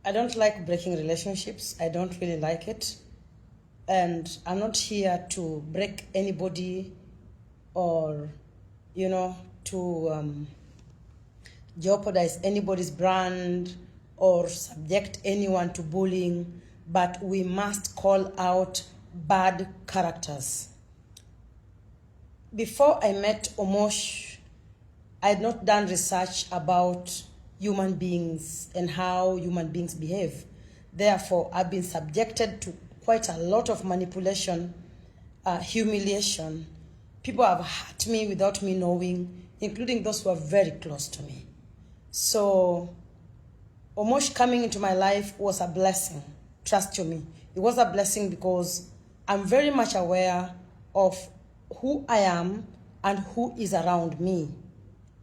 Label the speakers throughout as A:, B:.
A: I don't like breaking relationships. I don't really like it. And I'm not here to break anybody or, to jeopardize anybody's brand or subject anyone to bullying, but we must call out bad characters. Before I met Omosh, I had not done research about human beings and how human beings behave. Therefore, I've been subjected to quite a lot of manipulation, humiliation. People have hurt me without me knowing, including those who are very close to me. So, Omosh coming into my life was a blessing. Trust you me. It was a blessing because I'm very much aware of who I am and who is around me.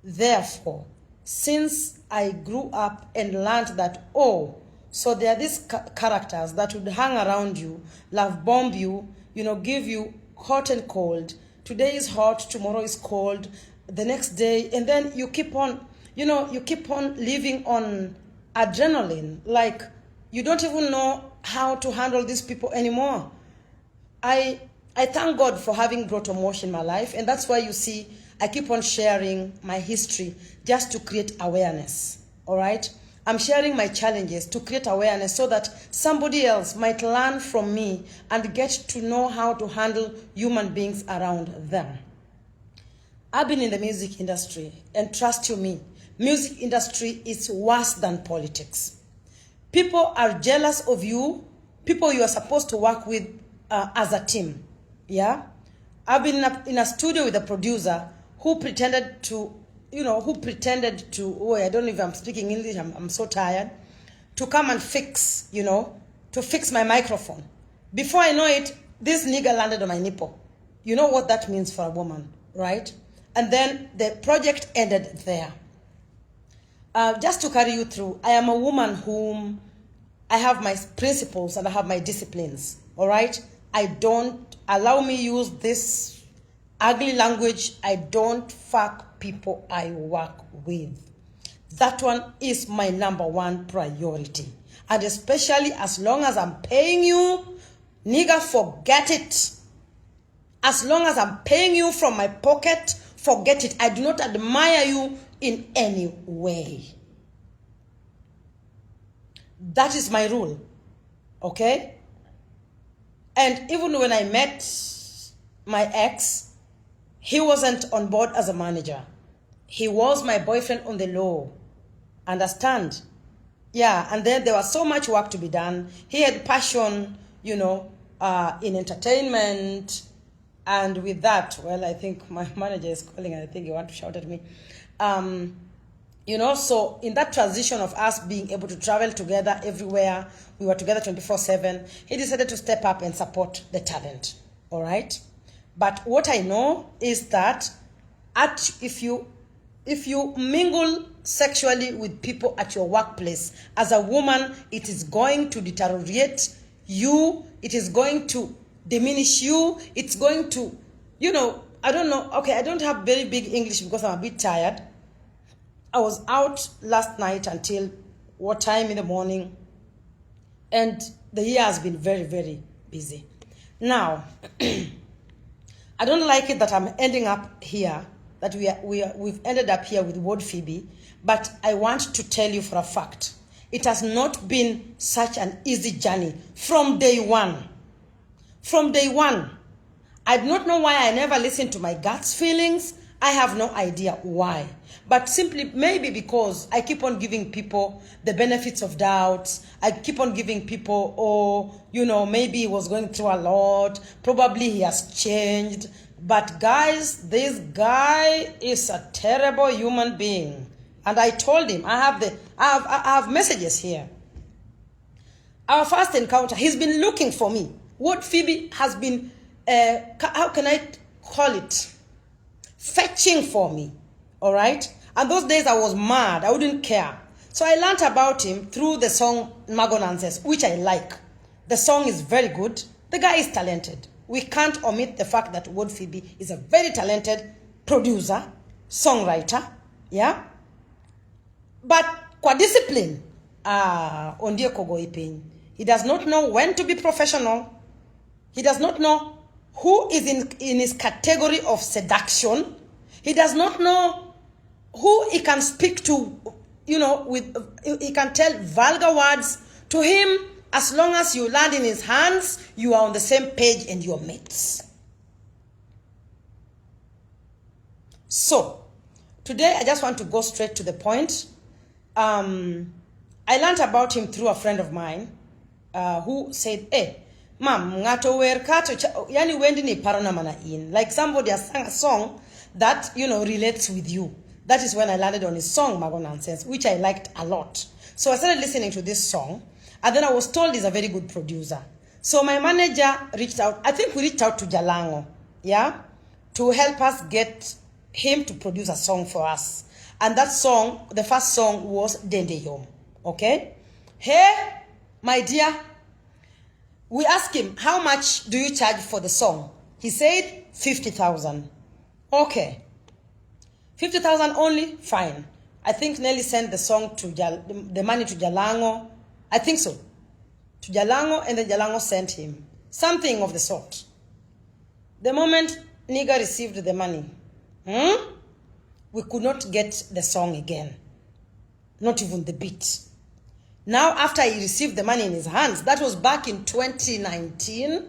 A: Therefore, since I grew up and learned that, so there are these characters that would hang around you, love bomb you, give you hot and cold. Today is hot, tomorrow is cold, the next day, and then you keep on, you keep on living on adrenaline. Like, you don't even know how to handle these people anymore. I thank God for having brought Omosh in my life, and that's why you see I keep on sharing my history just to create awareness, all right? I'm sharing my challenges to create awareness so that somebody else might learn from me and get to know how to handle human beings around them. I've been in the music industry, and trust you me, music industry is worse than politics. People are jealous of you, people you are supposed to work with as a team, yeah? I've been in a studio with a producer who pretended to, I don't know if I'm speaking English, I'm so tired, to come and fix, to fix my microphone. Before I know it, this nigger landed on my nipple. You know what that means for a woman, right? And then the project ended there. Just to carry you through, I am a woman whom I have my principles and I have my disciplines, all right? I don't allow me use this ugly language. I don't fuck people I work with. That one is my number one priority. And especially as long as I'm paying you, nigga, forget it. As long as I'm paying you from my pocket, forget it. I do not admire you in any way. That is my rule, okay? And even when I met my ex, he wasn't on board as a manager. He was my boyfriend on the low. Understand? Yeah, and then there was so much work to be done. He had passion, in entertainment. And with that, well, I think my manager is calling and I think he wants to shout at me. So in that transition of us being able to travel together everywhere, we were together 24/7, he decided to step up and support the talent, all right? But what I know is that if you mingle sexually with people at your workplace, as a woman, it is going to deteriorate you, it is going to diminish you, it's going to, I don't know, okay, I don't have very big English because I'm a bit tired. I was out last night until what time in the morning, and the year has been very, very busy. Now, I don't like it that I'm ending up here, that we've ended up here with Wuod Fibi, but I want to tell you for a fact, it has not been such an easy journey from day one. From day one. I do not know why I never listened to my gut's feelings. I have no idea why. But simply maybe because I keep on giving people the benefits of doubts. I keep on giving people, maybe he was going through a lot. Probably he has changed. But guys, this guy is a terrible human being. And I told him, I have messages here. Our first encounter, he's been looking for me. Wuod Fibi has been, how can I call it? Fetching for me, all right? And those days I was mad, I wouldn't care. So I learned about him through the song Magonanses, which I like. The song is very good. The guy is talented. We can't omit the fact that Wuod Fibi is a very talented producer, songwriter, yeah? But kwa discipline, ondie kogo ipin. He does not know when to be professional. He does not know who is in his category of seduction. He does not know who he can speak to, you know, he can tell vulgar words to him. As long as you land in his hands, you are on the same page and you're mates. So, today I just want to go straight to the point. I learned about him through a friend of mine who said, hey, Mom, ngato wer kato yani wendi ni parona mana in. Like somebody has sang a song that, you know, relates with you. That is when I landed on his song, Mago Nonsense, which I liked a lot. So I started listening to this song, and then I was told he's a very good producer. So my manager reached out. I think we reached out to Jalango, yeah, to help us get him to produce a song for us. And that song, the first song was Dende Yom, okay? Hey, my dear, we asked him, how much do you charge for the song? He said, 50,000. Okay. 50,000 only? Fine. I think Nelly sent the song to the money to Jalango. I think so. To Jalango, and then Jalango sent him. Something of the sort. The moment Nigga received the money, we could not get the song again. Not even the beat. Now, after he received the money in his hands, that was back in 2019.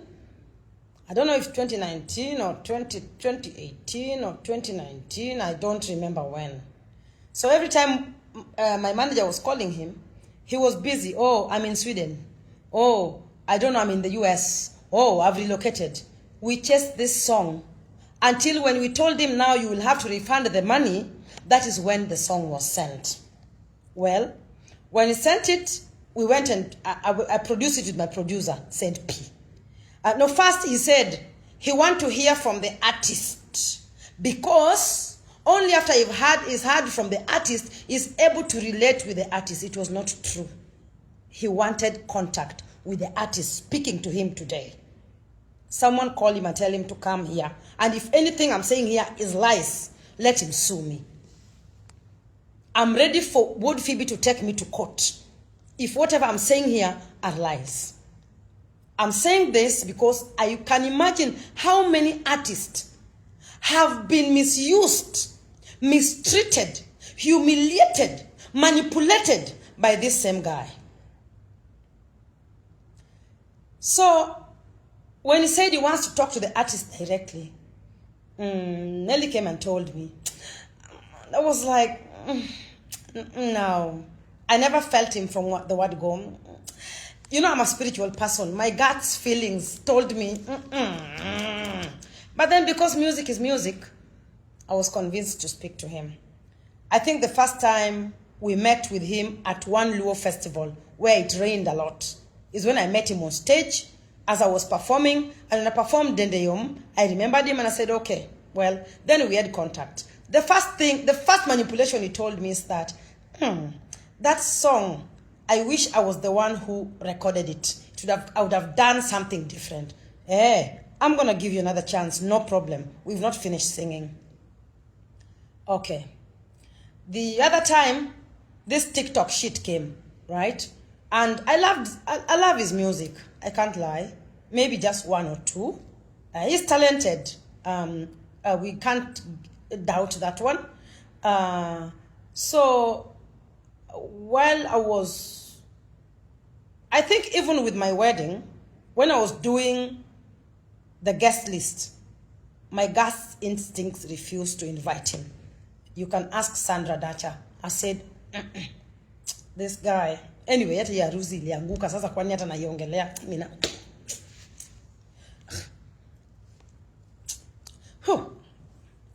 A: I don't know if 2019 or 2018 or 2019. I don't remember when. So every time my manager was calling him, he was busy. Oh, I'm in Sweden. Oh, I don't know, I'm in the US. Oh, I've relocated. We chased this song until when we told him, now you will have to refund the money, that is when the song was sent. Well, when he sent it, we went and I produced it with my producer, Saint P. No, first he said he want to hear from the artist because only after he's heard from the artist, he's able to relate with the artist. It was not true. He wanted contact with the artist speaking to him today. Someone call him and tell him to come here. And if anything I'm saying here is lies, let him sue me. I'm ready for Wuod Fibi to take me to court if whatever I'm saying here are lies. I'm saying this because I can imagine how many artists have been misused, mistreated, humiliated, manipulated by this same guy. So, when he said he wants to talk to the artist directly, Nelly came and told me. I was like, no. I never felt him from the word go. You know, I'm a spiritual person. My gut's feelings told me. But then because music is music, I was convinced to speak to him. I think the first time we met with him at one Luo festival where it rained a lot is when I met him on stage as I was performing. And when I performed Dende Yom, I remembered him and I said, okay, well, then we had contact. The first manipulation he told me is that, that song, I wish I was the one who recorded it. I would have done something different. I'm going to give you another chance. No problem. We've not finished singing. Okay. The other time, this TikTok shit came, right? And I love his music. I can't lie. Maybe just one or two. He's talented. We can't doubt that one. So, while I think even with my wedding, when I was doing the guest list, my gut instincts refused to invite him. You can ask Sandra Dacha. I said, this guy. Anyway, yata ya harusi ilianguka sasa kwani hata naiongelea mina.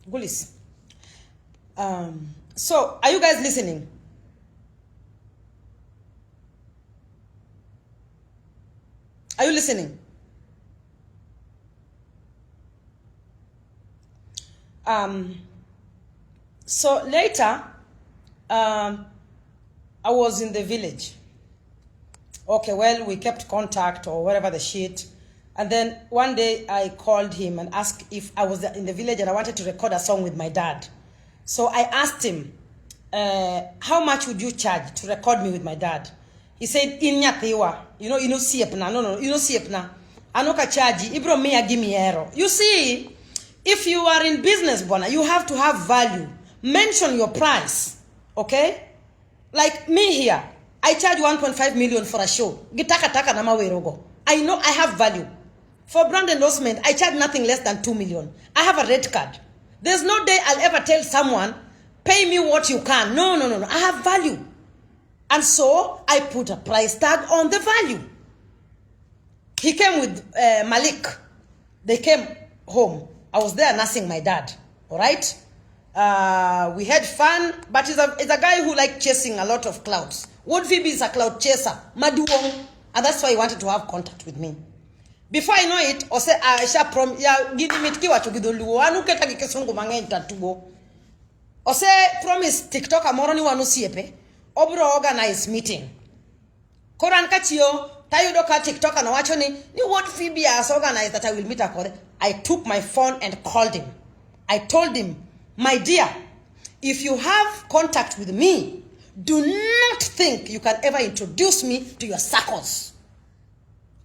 A: Gulis. So, are you guys listening? Are you listening? So later, I was in the village. Okay, well, we kept contact or whatever the shit. And then one day I called him and asked if I was in the village and I wanted to record a song with my dad. So I asked him, how much would you charge to record me with my dad? He said, in nyathiwa, you know siepna, no, you know siepna. Anoka charge, ibro mea give me error. You see, if you are in business, bona, you have to have value. Mention your price, okay? Like me here, I charge 1.5 million for a show. Gitaka taka na mawerogo. I know I have value. For brand endorsement, I charge nothing less than 2 million. I have a red card. There's no day I'll ever tell someone, pay me what you can. No. I have value. And so I put a price tag on the value. He came with Malik. They came home. I was there nursing my dad. All right? We had fun, but he's a guy who liked chasing a lot of clouds. Wuod Fibi is a cloud chaser. Maduong. And that's why he wanted to have contact with me. Before I know it, ose Aisha prom ya gidi mitkiwa to gidolu anu keta gikesungu mangen tatubo. Ose promise TikTok amoroni wanu siepe. Obro organize meeting. Koran kachio tayudo ka TikTok na wacho ni Wuod Fibi has organized that I will meet akore. I took my phone and called him. I told him, my dear, if you have contact with me, do not think you can ever introduce me to your circles.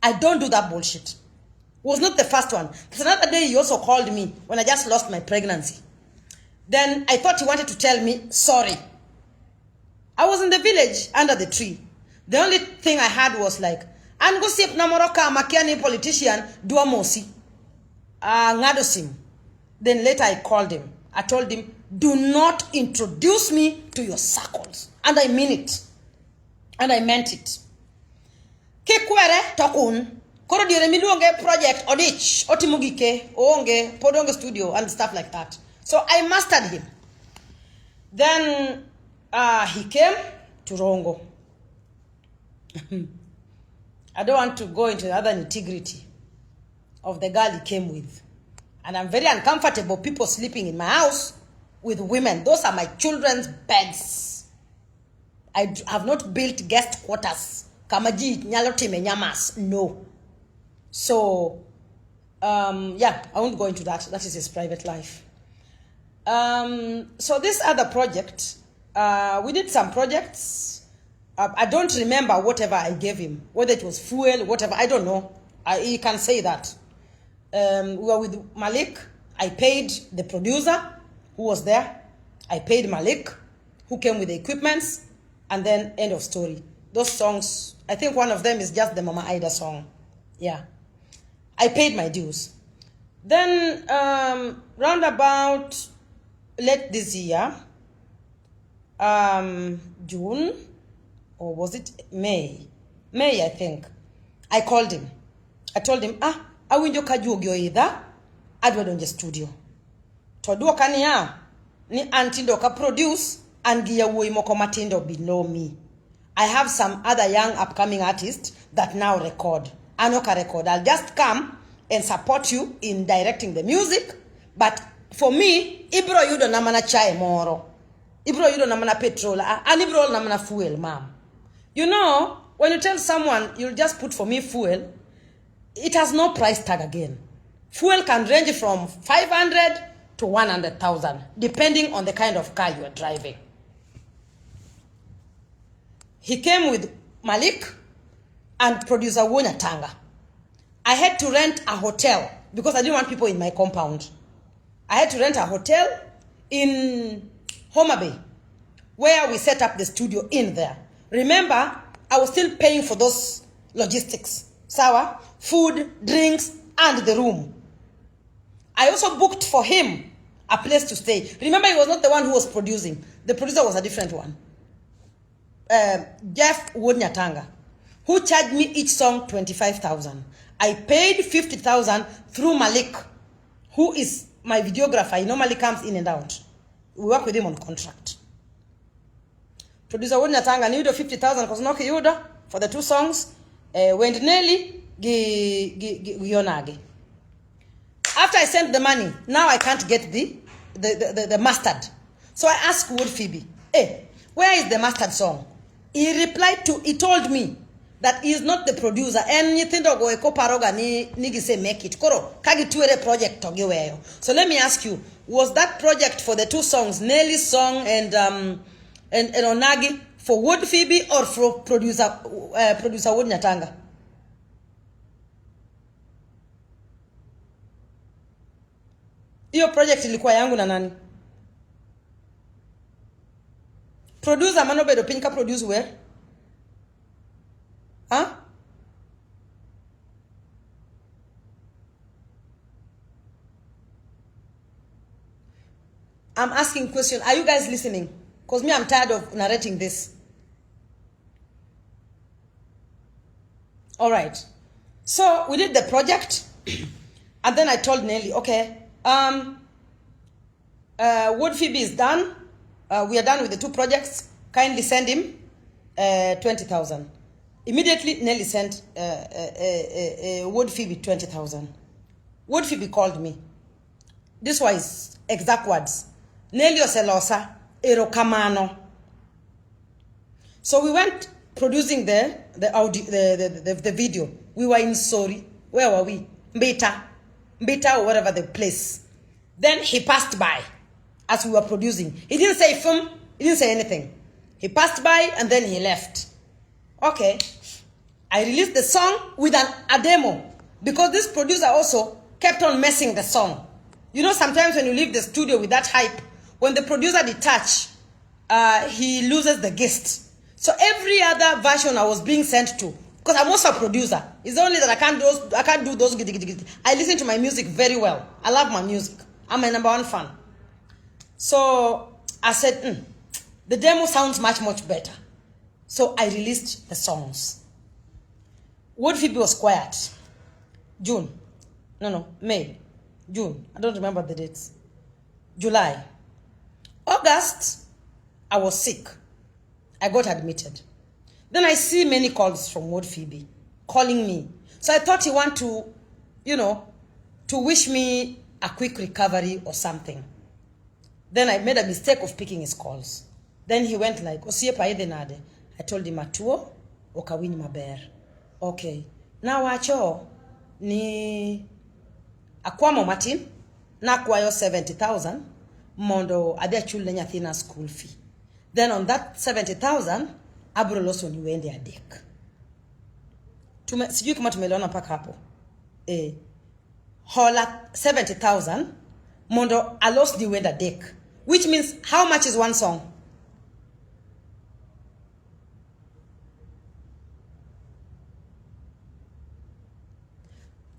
A: I don't do that bullshit. Was not the first one. There's another day he also called me when I just lost my pregnancy. Then I thought he wanted to tell me, sorry. I was in the village under the tree. The only thing I had was like, and go see namoroka makiani politician dua mosi. Ngadosim. Then later I called him. I told him, do not introduce me to your circles. And I mean it. And I meant it. Kekwere tokun. Koro dire miluonge project odich. Otimugike. Onge. Podonge studio. And stuff like that. So I mastered him. Then he came to Rongo. I don't want to go into the other nitty-gritty of the girl he came with. And I'm very uncomfortable people sleeping in my house with women. Those are my children's beds. I have not built guest quarters. Kamaji nyalotime nyamas. No. So, yeah, I won't go into that. That is his private life. So this other project, we did some projects. I don't remember whatever I gave him. Whether it was fuel, whatever, I don't know. He can say that. We were with Malik. I paid the producer who was there. I paid Malik, who came with the equipments. And then end of story. Those songs, I think one of them is just the Mama Ida song. Yeah. I paid my dues. Then, round about late this year, June, or was it May? May, I think. I called him. I told him, awinjo kajuogyo either, adwadonje studio. Toduo kaniya, ni antindo ka produce, and giyawoi moko matindo below me. I have some other young upcoming artists that now record. Anoka record. I'll just come and support you in directing the music. But for me, Ibro yudo namana chai moro. Ibro yudo namana petrol. And Ibro namana fuel, ma'am. You know, when you tell someone, you'll just put for me fuel, it has no price tag again. Fuel can range from 500 to 100,000, depending on the kind of car you are driving. He came with Malik and producer Wuod Tanga. I had to rent a hotel because I didn't want people in my compound. I had to rent a hotel in Homa Bay where we set up the studio in there. Remember, I was still paying for those logistics. Sawa, food, drinks, and the room. I also booked for him a place to stay. Remember, he was not the one who was producing. The producer was a different one. Jeff Wuod Tanga, who charged me each song 25,000. I paid 50,000 through Malik, who is my videographer. He normally comes in and out. We work with him on contract. Producer Wuod Tanga niudo 50,000 because no yudo for the 2 songs. Went Nelly gionage. After I sent the money, now I can't get the mustard. So I asked Wuod Fibi, hey, where is the mustard song? He replied he told me that he is not the producer. And you think go eko paroga ni say make it. Koro, kagi tuere project togiweyo. So let me ask you, was that project for the 2 songs, Nelly's song and Onagi, for Wuod Fibi or for producer Wuod Nyatanga? Hiyo project ilikuwa yangu na nani? Producer Manobedo Pinka produce where? Huh? I'm asking question. Are you guys listening? Because me, I'm tired of narrating this. All right. So we did the project. And then I told Nelly, okay, Wuod Fibi is done. We are done with the 2 projects. Kindly send him 20,000. Immediately, Nelly sent Wuod Fibi 20,000. Wuod Fibi called me. This was exact words. Nelly oselosa erokamano. So we went producing the audio, the video. We were in Sori. Where were we? Mbita or whatever the place. Then he passed by as we were producing. He didn't say film. He didn't say anything. He passed by and then he left. Okay. I released the song with a demo because this producer also kept on messing the song. You know, sometimes when you leave the studio with that hype, when the producer detach, he loses the gist. So every other version I was being sent to, because I'm also a producer. It's only that I can't do those. I listen to my music very well. I love my music. I'm my #1 fan. So I said, the demo sounds much better. So I released the songs. Wuod Fibi was quiet. May, June. I don't remember the dates. July. August, I was sick. I got admitted. Then I see many calls from Wuod Fibi calling me. So I thought he want to, to wish me a quick recovery or something. Then I made a mistake of picking his calls. Then he went like, Osie paide nade. I told him atuo, okawini maber. Okay. Now wacho ni akwamo Martin na kwayo 70,000 mondo ade chule nyathina school fee. Then on that 70,000 abro loso niwende adek. Sijui kama tumeleona mpaka hapo. Hola 70,000 mondo alos niwende adek. Which means how much is one song?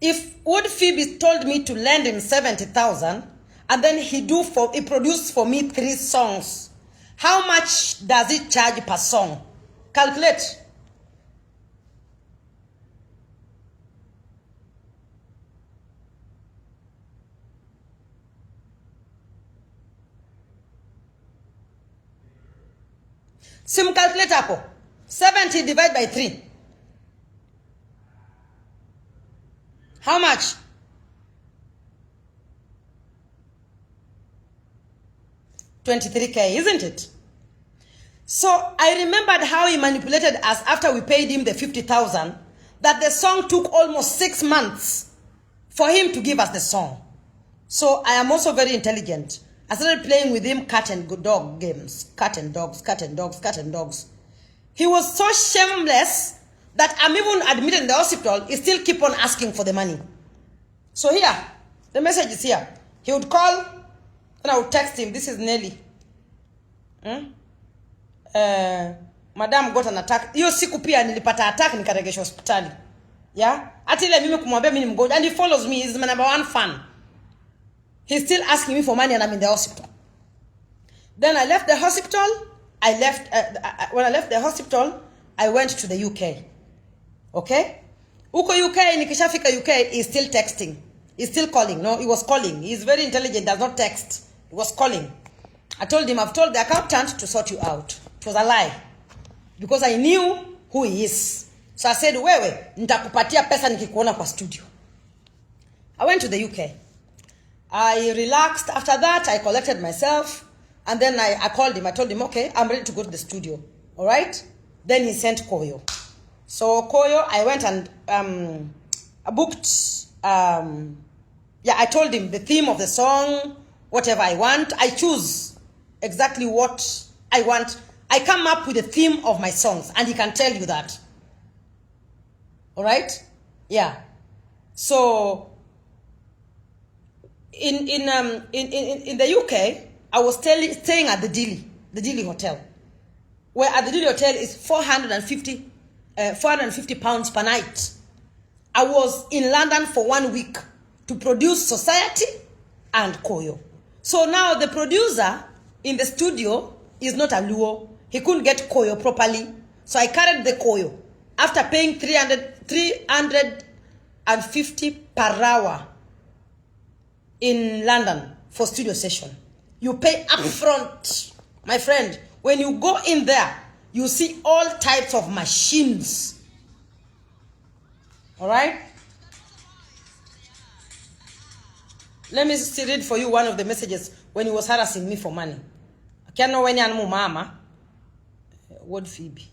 A: If Wuod Fibi told me to lend him 70,000 and then he produced for me 3 songs, how much does it charge per song? Calculate. Sim calculate hapo. 70 divided by 3. How much? $23,000, isn't it? So I remembered how he manipulated us after we paid him the 50,000, that the song took almost 6 months for him to give us the song. So I am also very intelligent. I started playing with him cat and dog games. Cat and dogs, cat and dogs, cat and dogs. He was so shameless that I'm even admitted in the hospital, he still keep on asking for the money. So here, the message is here. He would call, and I would text him, this is Nelly. Madam got an attack. Hiyo siku pia nilipata attack nikaregeshwa hospitali. Yeah? Ati ile mimi kumwambia mimi ni mgonjwa, and he follows me, he's my #1 fan. He's still asking me for money and I'm in the hospital. Then I left the hospital. When I left the hospital, I went to the UK. Okay? Uko UK, nikishafika UK, he's still texting. He's still calling. No, he was calling. He's very intelligent, does not text. He was calling. I told him, I've told the accountant to sort you out. It was a lie. Because I knew who he is. So I said, wewe, nitakupatia pesa nikikuona kwa studio. I went to the UK. I relaxed. After that, I collected myself. And then I called him. I told him, okay, I'm ready to go to the studio. All right? Then he sent Koyo. So Koyo, I went and I booked, I told him the theme of the song, whatever I want. I choose exactly what I want. I come up with the theme of my songs, and he can tell you that. All right? Yeah. So in the UK, I was staying at the Dilly Hotel, where at the Dilly Hotel is 450 pounds per night. I was in London for 1 week to produce Society and Koyo. So now the producer in the studio is not a Luo. He couldn't get Koyo properly. So I carried the Koyo after paying 350 per hour in London for studio session. You pay upfront, my friend. When you go in there, you see all types of machines. All right? Let me read for you one of the messages when he was harassing me for money. I can't know when you're mama. Wuod Fibi.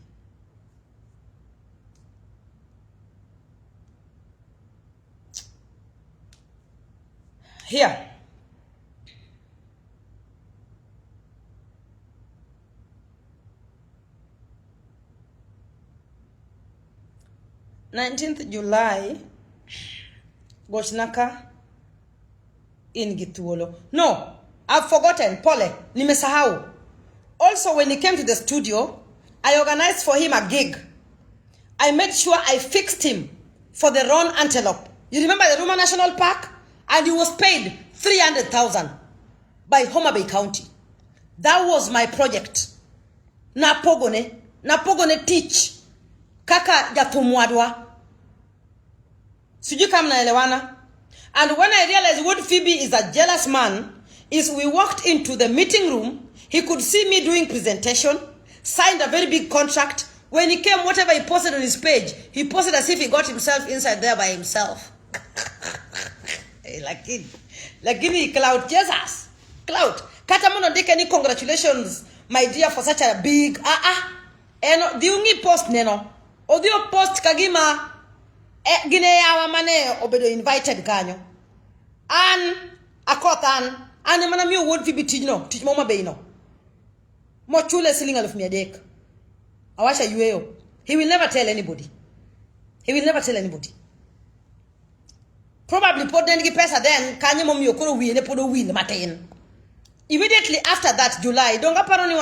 A: Here. July 19th, Goshnaka in Gituolo. No, I've forgotten. Pole, nimesahau. Also, when he came to the studio, I organized for him a gig. I made sure I fixed him for the Ron Antelope. You remember the Roma National Park? And he was paid 300,000 by Homa Bay County. That was my project. Napogone teach. Kaka jatumwadwa. Sijui kama naelewana. And when I realized Wuod Fibi is a jealous man, is we walked into the meeting room, he could see me doing presentation, signed a very big contract. When he came, whatever he posted on his page, he posted as if he got himself inside there by himself. Like cloud, Jesus. Cloud. Katamono dekeni, congratulations, my dear, for such a big, eno, diungi post neno. Odio post kagima, gine yawa mane, obedo invited kanyo. An, Akothee, and mana mi Wuod Fibi teach mama beino. Mo chule silinga of mi adek. Awasha yueo. He will never tell anybody. He will never tell anybody. Probably put dengi pesa then kanye mo miyokoro wile podo wile maten. Immediately after that, July, donga paroni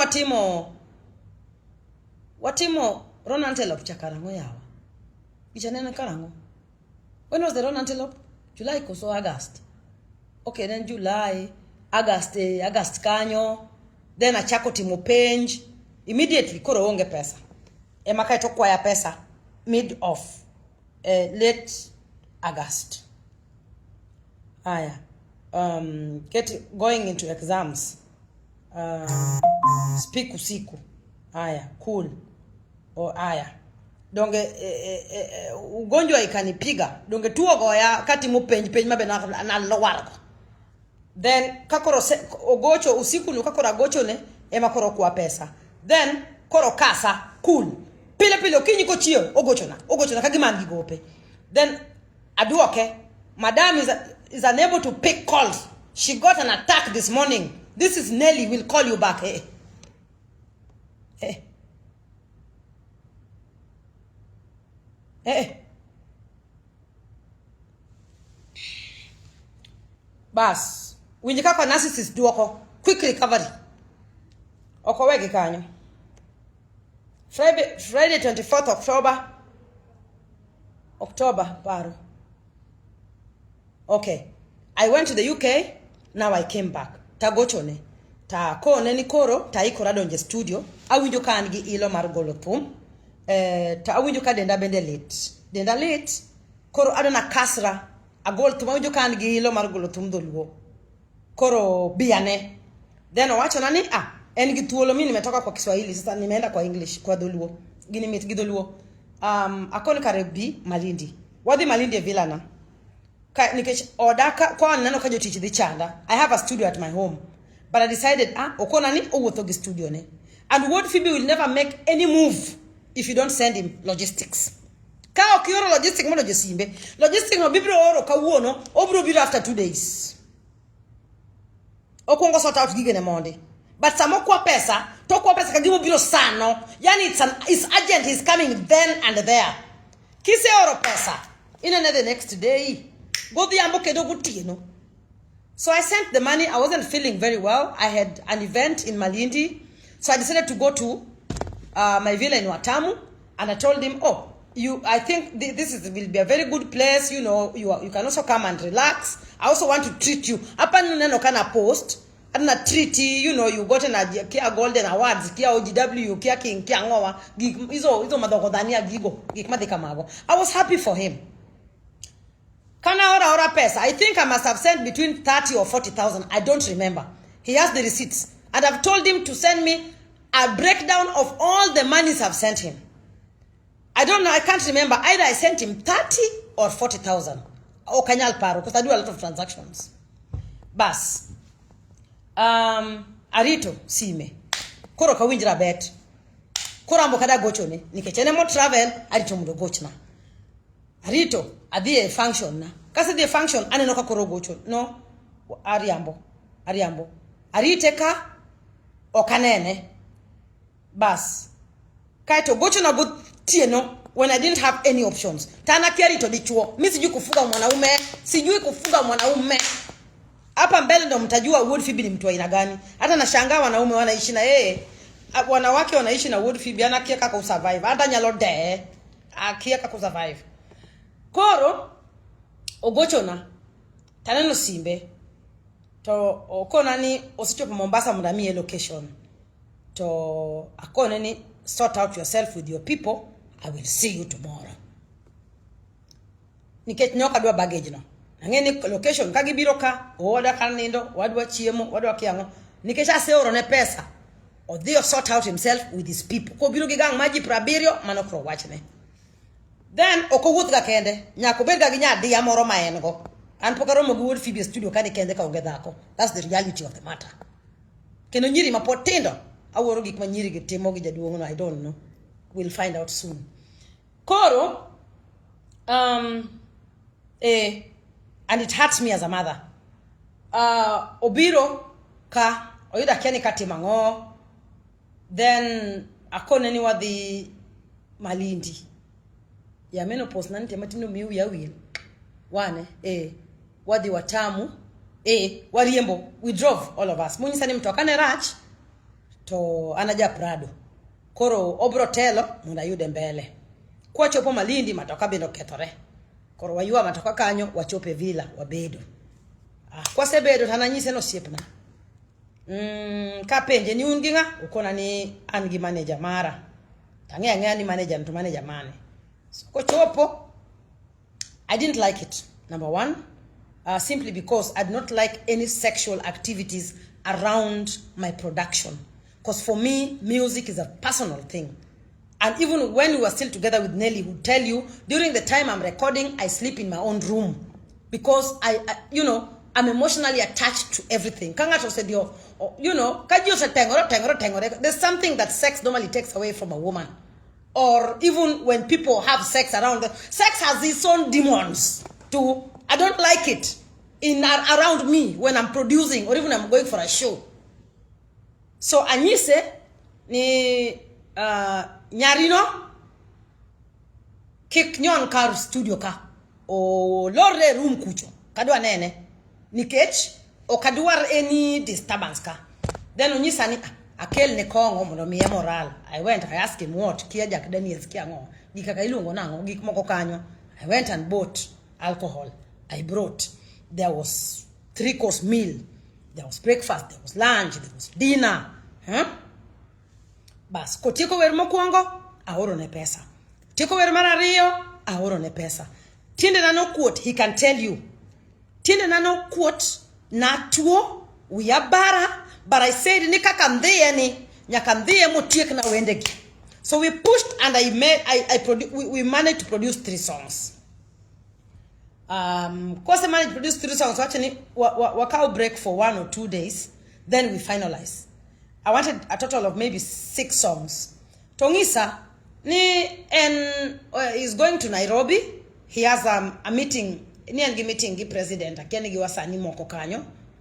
A: watimo Ron Antelope chakarango yawa. Ichanena karango. When was the Ron Antelope? July koso August. Okay, then July, August kanyo. Then achako timo page. Immediately koro onge pesa. Emaka itokwa ya pesa mid of late August. Aya. Going into exams. Speak usiku. Aya, cool. Aya. Donge ugonjwa ikanipiga. Donge tuogo ya kati mupenji mabe na lowargo. Then kakoro ogocho usiku ni kakoro agocho ne emakoro kwa pesa. Then koro kasa cool. Pile okinyi ko chio ogocho na kagimangi gope. Then aduoke madam is unable to pick calls. She got an attack this morning. This is Nelly, will call you back. Bas, winjika kwa narcissist duoko. Quick recovery. Okowegi kanyo. Friday 24th October, paro. Okay. I went to the UK, now I came back. Tagochone. Ta kone ni koro, ta ikora donje studio. Awinjo ka angi ilo mar golo thum. Ta awinjo ka denda bende late. Denda late, koro adona kasra. Agol thum awinjo ka angi ilo mar golo thum dholuo. Koro biane. Then owacho nani, engi thuolo mimi nimetoka kwa Kiswahili, sasa nimeenda kwa English, kwa dholuo. Gini mit gidholuo. Akoni karebi Malindi. Wadhi Malindi vilana. Odaka kwa nano kajo teach the chanda. I have a studio at my home, but I decided okona ni owotho studio ne. And Wuod Fibi will never make any move if you don't send him logistics. Ka okioro logistics mono josimbe. Logistics no bibro oro kawuono, obro biro after 2 days. Okongo sort out gige ne Monday. But samo kwa pesa Toko pesa kagimo biro sano. Yani it's urgent, he's coming then and there. Kise oro pesa. In another next day. Go the ambo kedo gutino. So I sent the money. I wasn't feeling very well. I had an event in Malindi. So I decided to go to my villa in Watamu. And I told him, oh, I think will be a very good place. You know, you can also come and relax. I also want to treat you. Apa nuneno kana post. Adna treat you know, you got a kia golden awards, kia OGW, kia king, kia ngowa. Izo madoko dania gigo. Gikmadikamago. I was happy for him. Kana ora pesa. I think I must have sent between 30 or 40,000. I don't remember. He has the receipts. And I've told him to send me a breakdown of all the monies I've sent him. I don't know. I can't remember. Either I sent him 30 or 40,000. Or kanyal paro. Because I do a lot of transactions. Bas. Arito, sime. Koro kawinjira bet. Koro ambo kada gochone. Nikechene mo travel. Arito mudo gochna. Arito, adhi a function na. Kasi di function, ane noka koro gocho. No. Ariambo. Ariteka. Okanene. Bas. Kaito gocho na good tieno. When I didn't have any options. Tana kiari to dichuo. Mi sijui kufuga mwanaume. Hapa mbele ndo mtajua Wuod Fibi ni mtu aina gani. Hata nashangaa wanaume wanaishi na yeye. Wanawake wanaishi na Wuod Fibi anakieka ku survive. Hata nyalode akieka ku survive. Koro ogochona taneno simbe to okona ni osichopo Mombasa mudamie location. To akona ni sort out yourself with your people. I will see you tomorrow. Niket nyoka dwa baggage no. Nangeni location kagibiro ka oda kanindo wadwa chiemo wadwa kiango. Nikesha seoro ne pesa. Odhi sort out himself with his people. Ko biro gigang maji prabirio manokro wachne. Then okowuth ga kende nyako bega gi nyadi amoro maengo. An pokaromo gi Wuod Fibi studio kani kende ka onge dhako. That's the reality of the matter. Keno nyiri mapotindo aworo gik ma nyiri gi timo gi jaduong no, I don't know. We'll find out soon. Koro, and it hurts me as a mother. Obiro ka oyuda keni katimango. Then akone ni wadi Malindi. Ya menopause nani tematino miu ya will. Wane, wadi Watamu, wariembo. We drove all of us. Munyi sani mtu akane rach to anaja Prado. Koro obro telo muna yude mbele. Kwa chopo Malindi matoka bendo ketore. Koro wayua matoka kanyo wachope villa wabedo. Kwa sebedo tananyise no siepna. Kapenje ni unginga ukona ni angi manager mara. Tangia ni manager ntu manager mane. So kwa chopo I didn't like it. Number one, simply because I did not like any sexual activities around my production. Because for me, music is a personal thing. And even when we were still together with Nelly, who tell you, during the time I'm recording, I sleep in my own room. Because I'm emotionally attached to everything. Kangato said, there's something that sex normally takes away from a woman. Or even when people have sex around them, sex has its own demons too. I don't like it around me when I'm producing or even I'm going for a show. So anyise ni nyarino kik nyon kar studio ka o lore room kucho kadwa nene nikech o kadwar any disturbance ka. Then onyisa ni akel ne kongo mondo miye moral. I went, I asked him what kia Jack Daniels kia ngo gikaka ilungo nango gik moko kanyo. I went and bought alcohol. I brought, there was 3-course meal. There was breakfast, there was lunch, there was dinner. Bas, kotiko wer mokwongo, aoro ne pesa. Tiko wer marariyo, aoro ne pesa. Tinde nano quote, he can tell you. Tinde nano quote, na tuo, uyabara, but I said, nika kamdeye ni, nyakamdeye motiek na wendegi. So we pushed and we managed to produce 3 songs. Because I managed to produce 3 songs, actually, wakao break for 1 or 2 days, then we finalized. I wanted a total of maybe 6 songs. Tongisa is going to Nairobi. He has a meeting, meeting president,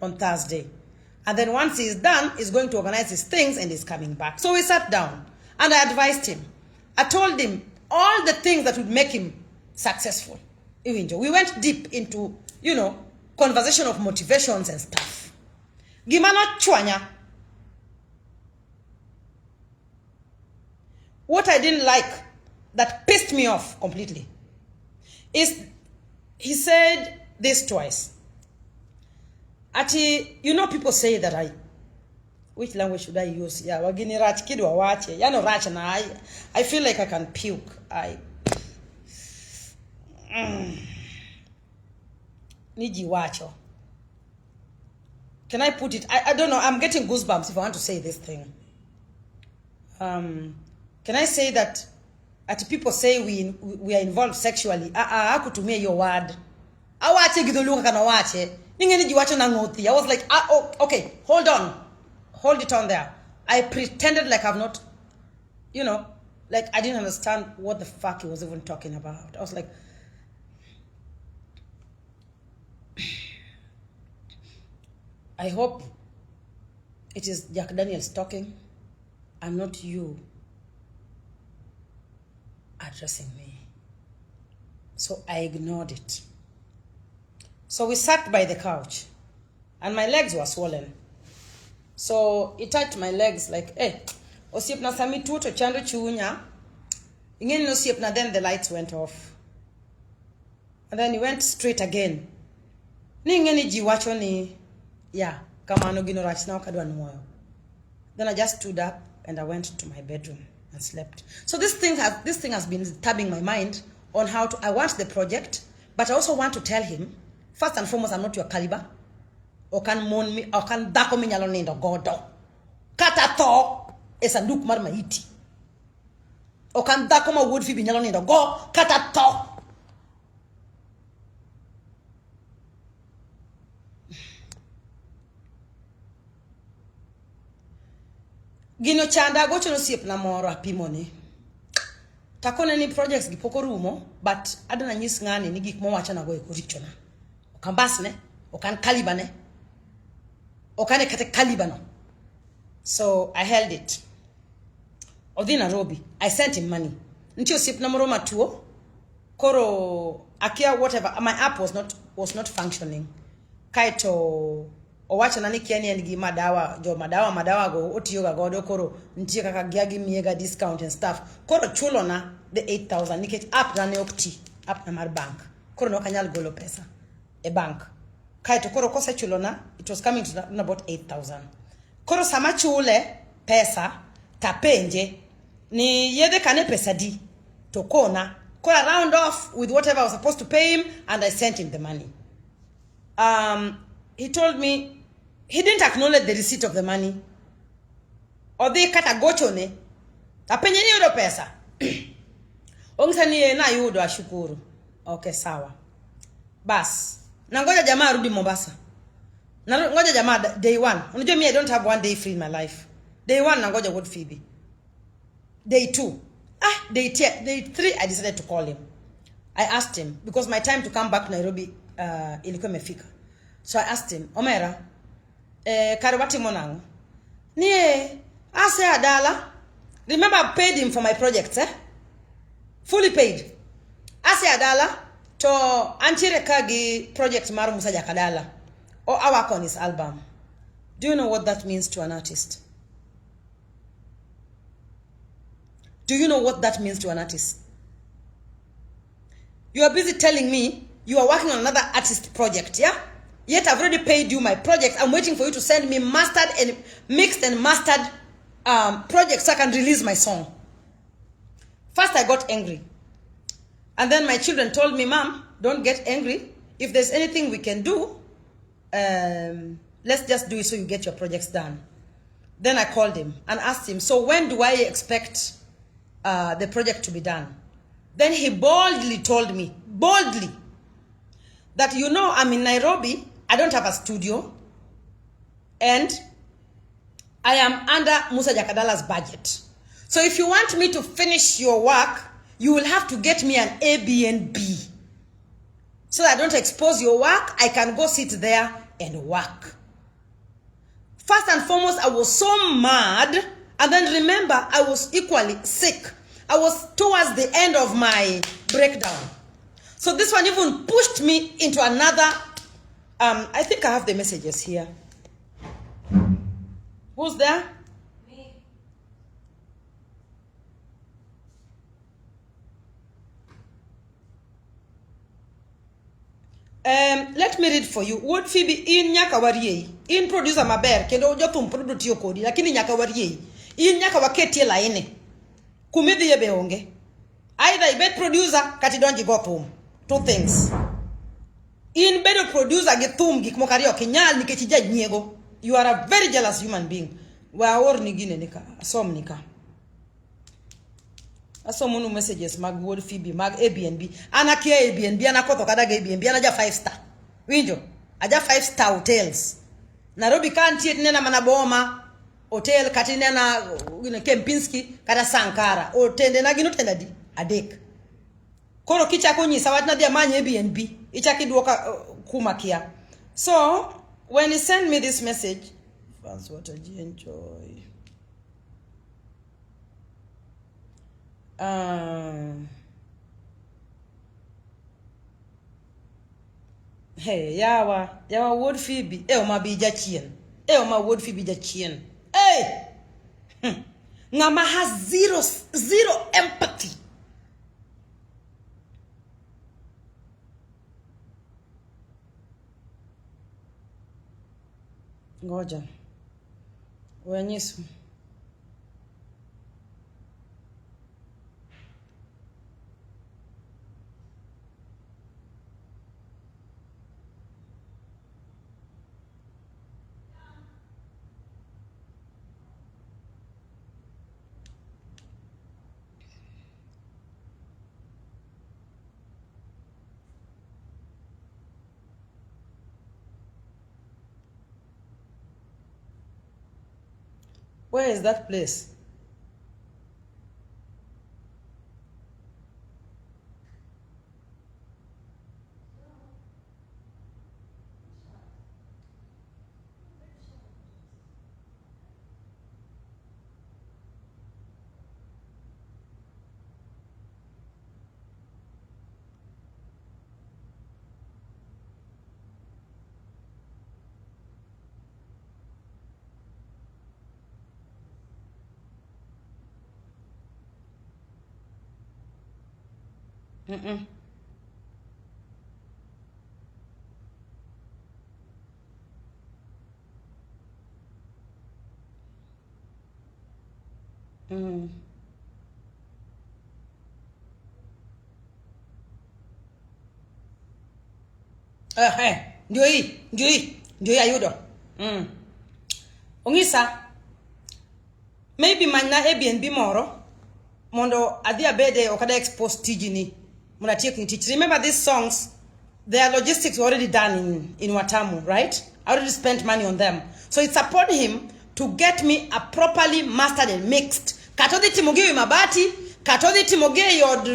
A: on Thursday. And then once he's done, he's going to organize his things and he's coming back. So we sat down and I advised him. I told him all the things that would make him successful. We went deep into, conversation of motivations and stuff. Gimana chwanya. What I didn't like, that pissed me off completely, is he said this twice. Ati, people say that which language should I use? Yeah, wagini rach kidu wache. Rach na I feel like I can puke. Niji wacho. Can I put it? I don't know. I'm getting goosebumps if I want to say this thing. Can I say that people say we are involved sexually? Akutumia your word. Awache gidoluka kana wache. Ningeni jiwacho na ngoti. I was like, okay, hold on. Hold it on there. I pretended like I've not, like I didn't understand what the fuck he was even talking about. I was like, I hope it is Jack Daniels talking and not you addressing me. So I ignored it. So we sat by the couch and my legs were swollen. So he touched my legs like, hey, osiep na sami tuto chando chunya. Ingeni osiep na, then the lights went off. And then he went straight again. Ni ingeni jiwacho ni, yeah, kama ano gino rach na wakadwa nuwayo. Then I just stood up and I went to my bedroom and slept. So this thing has been stabbing my mind on how I want the project, but I also want to tell him, first and foremost, I'm not your caliber. Okan mon mi, okan dako mi nyalo nindo godo. Kata tho, esa nduk mar maiti. Okan dako ma Wuod Fibi nyalo nindo go, kata tho. Gino chanda gocho no siep na moro apimone. Takone ni projects gipoko rumo, but adana nyis ngani ni gik mowacha na go e korichona. Okan basne, okan kalibane. Okane kate kalibano. So I held it. Odi Nairobi, I sent him money. Nti siep na moro matuo. Koro akia whatever, my app was not functioning. Kaito owacha nani kiani engi madawa go otiyoga godo koro ntie kaka giagi miega discount and stuff. Koro chulo na the 8,000 nikech app na ne okti, app na mar bank. Koro no kanyal golo pesa e bank. Kaito koro kose chulo na, it was coming to about 8,000. Koro sama chule pesa tapenje ni yede kane pesa di to kona. Kora round off with whatever I was supposed to pay him and I sent him the money. He told me he didn't acknowledge the receipt of the money. Odi kata gocho ne. Tapenye ni yodo pesa. Ongisani na yudo ashukuru. Okay, sawa. Bas. Nangoja jamaa rudi Mombasa. Nangoja jamaa day 1. Unajua me, I don't have one day free in my life. Day 1 nangoja Wuod Fibi. Day 2. Day 3 I decided to call him. I asked him because my time to come back to Nairobi ilikuwa imefika. So I asked him, Omera, karibati monango. Nie, ase adala. Remember I paid him for my projects, fully paid. Ase adala to anchire kagi project maru musaja kadala. Or I work on his album. Do you know what that means to an artist? Do you know what that means to an artist? You are busy telling me you are working on another artist project, yeah? Yet I've already paid you my project. I'm waiting for you to send me mastered and mixed and mastered projects so I can release my song. First I got angry. And then my children told me, Mom, don't get angry. If there's anything we can do, let's just do it so you get your projects done. Then I called him and asked him, so when do I expect the project to be done? Then he boldly told me, that I'm in Nairobi, I don't have a studio, and I am under Musa Jakadala's budget. So if you want me to finish your work, you will have to get me an Airbnb. So that I don't expose your work, I can go sit there and work. First and foremost, I was so mad. And then remember, I was equally sick. I was towards the end of my breakdown. So this one even pushed me into another. I think I have the messages here. Who's there? Me. Let me read for you. Wuod Fibi in nyaka warie. In producer maber kendo jothum product yo kodi lakini nyaka warie. In nyaka waketie laini. Kumidhi yebe onge. Either ibet producer kati donji go thum. Two things. In bedo producer gi thum gik moko ariyo kinyal nikech janyiego. You are a very jealous human being. Wa or ni gine nika. Asom nika. Asomunu messages mag Wuod Fibi mag Airbnb. Ana kia Airbnb ana kotho kada Airbnb ana ja 5-star. Winjo. Aja 5-star hotels. Nairobi kantie nena manaboma hotel kati nena Kempinski kada Sankara. O tende na gino tenda di adek. Koro kichako nyisa wach na dia manye Airbnb. Ichaki duoka kuma kia. So when he sent me this message, fans what I enjoy. Hey, yawa Wuod Fibi. Oma bi jachien. Oma Wuod Fibi jachien. Hey! Ngama has zero empathy. Ngoja. Wenyesu. Where is that place? Ndio hii ayudo. Ongisa maybe manya Airbnb moro mondo adhi abede okada expose tijini muna teach. Remember these songs, their logistics were already done in Watamu, right? I already spent money on them. So it's upon him to get me a properly mastered and mixed. Katodi timoge mabati, katodi timoge yod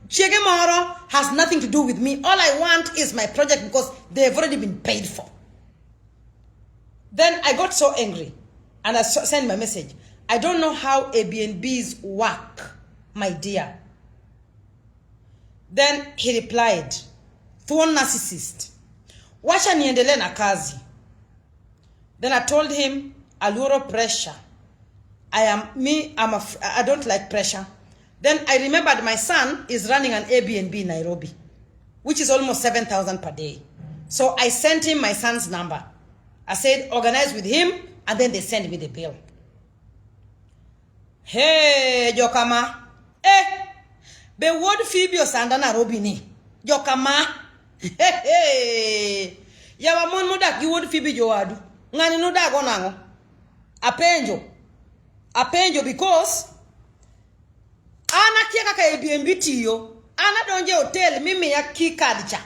A: Chege Moro has nothing to do with me. All I want is my project because they've already been paid for. Then I got so angry and I sent my message. I don't know how Airbnbs work, my dear. Then he replied, "Phone narcissist. Wacha niendele na kazi." Then I told him, "Aluro pressure. I don't like pressure." Then I remembered my son is running an Airbnb in Nairobi, which is almost 7,000 per day. So I sent him my son's number. I said, organize with him, and then they send me the bill. Hey, Jokama. Be Wuod Fibi osanda Nairobi ni. Jokama. Hey. Yawa mon modak gi Wuod Fibi jowadu. Ngani no dago nango. Apenjo because ana kia kaka Airbnb tiyo. Ana donje hotel mimi ya key card cha.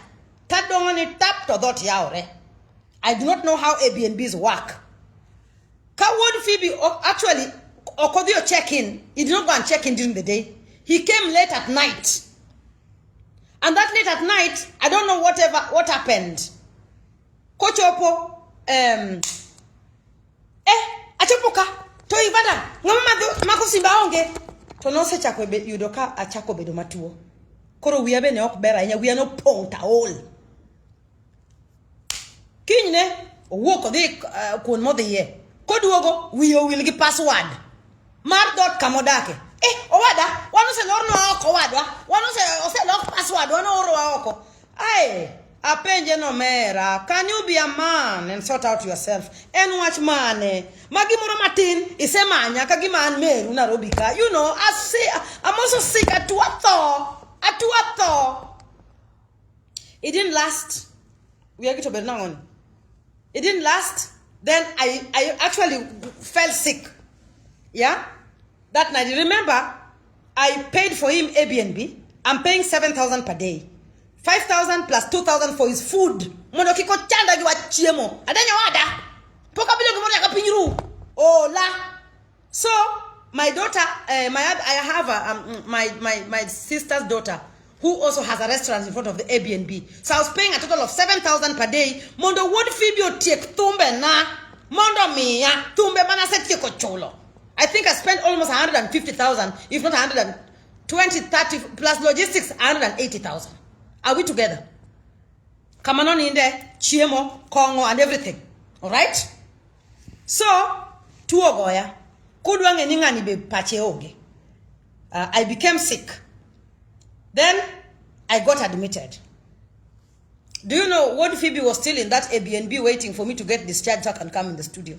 A: Tadongo ni tap to dot yaore. I do not know how Airbnbs work. Ka Wuod Fibi actually Akothee check-in. He did not go and check in during the day. He came late at night. And that late at night, I don't know what happened. Kochopo, achopoka to ibada ngama mako simba onge to no se chako yudo ka achako bedo matuo koro wiya bene ok bera nya wiya no ponta ol kinyne owuok odhi kuon modhiye koduogo wiyo wil gi password mar dot kamodake owada wano se lorno oko wadwa wano se lock password wano oro oko apenje no mera, can you be a man and sort out yourself and watch mane magi moro matin isemanya ka giman meru Nairobi ka you know I'm also sick at atuatho it didn't last we are going to be now on it didn't last then I actually fell sick yeah that night remember I paid for him Airbnb I'm paying 7,000 per day 5,000 plus 2,000 for his food. Mondo kiko chanda giwa chiemo. Adanya wada. Poka bilo gimono yaka pinyiru. Oh la. So my daughter, I have my sister's daughter who also has a restaurant in front of the Airbnb. So I was paying a total of 7,000 per day. Mondo Wuod Fibi take tumbe na. Mondo miya tumbe mana set ko cholo. I think I spent almost 150,000, if not 120, 30 plus logistics, 180,000. Are we together? Come on in there, chiemo, kongo, and everything. All right? So, tuo goya, kudwange ningani be pache oge. I became sick. Then, I got admitted. Do you know Wuod Fibi was still in that Airbnb waiting for me to get discharged so I can come in the studio?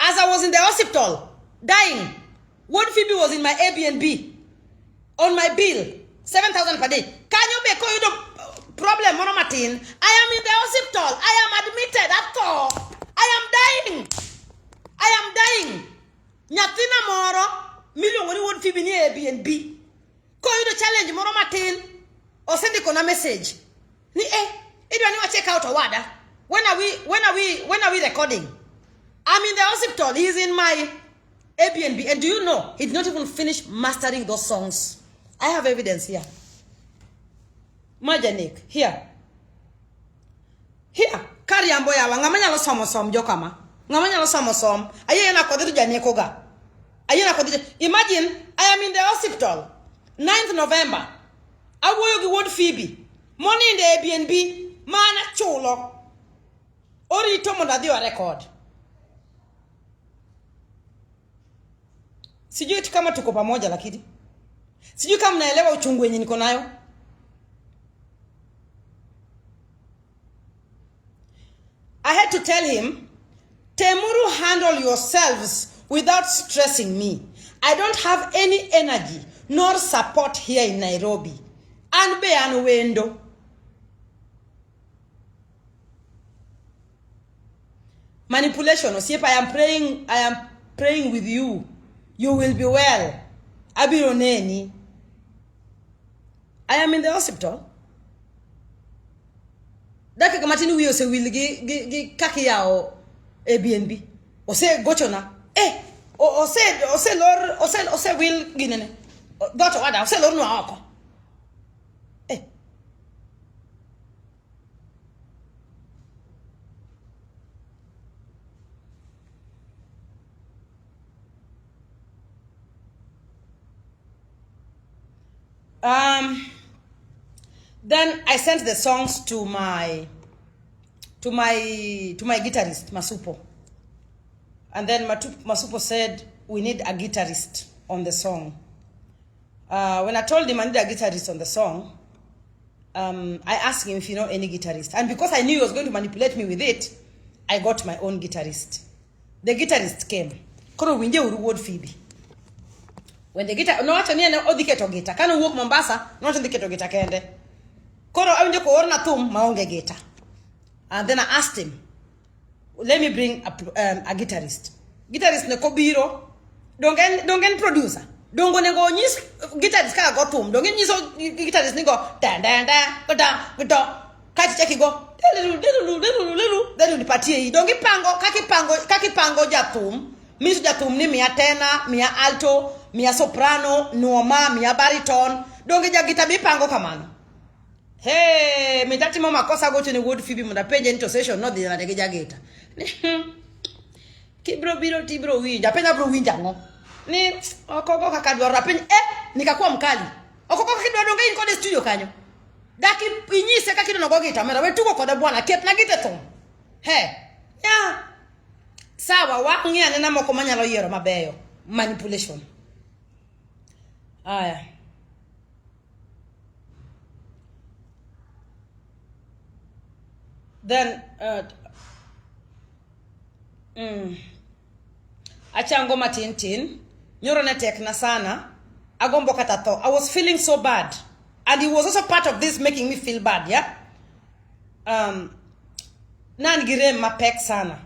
A: As I was in the hospital, dying, Wuod Fibi was in my Airbnb. On my bill, 7,000 per day. Can you make you the problem, Mono Martin? I am in the hospital. I am admitted. That's all. I am dying. Nyatina moro, million wani Wuod Fibi ni Airbnb. Call you the challenge, Mono Martin. Or send you a message. Ni idwani wa check out wada. When are we recording? I'm in the hospital. He's in my Airbnb. And do you know, he did not even finish mastering those songs. I have evidence here. Majanik, here. Kariambo yawa, ngamanya lo somo jokama. Ngamanya lo somo. Aye na kodiri janeko ga. Imagine, I am in the hospital. 9th November. Awoyo gi Wuod Fibi. Money in the Airbnb. Mana chulo. Ori itomo na diwa record. Sijui kama tuko pamoja lakini. Sijui kama mnaelewa uchungu wenye niko nayo. I had to tell him, Temuru, handle yourselves without stressing me. I don't have any energy nor support here in Nairobi. Anbe anwendo. Manipulation. Osiepa, I am praying with you. You will be well. Abironeni. I am in the hospital. Dake kamatini wiyo se wilgi kaki yao Airbnb. Ose gochona. Ose will ginene. Gocho wada. Ose lor nuwa wako. Then I sent the songs to my guitarist Masupo, and then Masupo said we need a guitarist on the song. When I told him I need a guitarist on the song, I asked him if you know any guitarist, and because I knew he was going to manipulate me with it, I got my own guitarist. The guitarist came. Koro winje Wuod Fibi. When the guitar, no acha niene odhiketo guitar. Kano wuok Mombasa, no acha ndiketo guitar kende. Koro awinjo ko orna thum maonge guitar. And then I asked him, let me bring a guitarist. Guitarist ne kobiro, dongen producer. Dongo nego nyis guitarist ka go thum. Dongen nyiso guitarist ni go dan kachi cheki go. Delu nipatie hii. Dongi kaki pango jathum. Misu jathum ni mia tena, mia alto, mia soprano, nuoma, mia bariton. Donge ja guitar mi pango kamano. Hey, me tati mama kosa go to the Wuod Fibi munda page into session not the na tegeja geta. Kibro biro tibro winja, penya bro winja ngo. Ni okoko kakadwa penya nikakuwa mkali. Okoko kakidwa donge in kode studio kanyo. Daki inyise kakido no go geta mera we tuko koda bwana ket na gite to. He. Ya. Sawa wa ngia nena moko manyalo yiero mabeyo. Manipulation. Aya. Then achango matintin nyoro ne tek na sana agombo kata tho. I was feeling so bad and he was also part of this making me feel bad, yeah. Nan gire mapek sana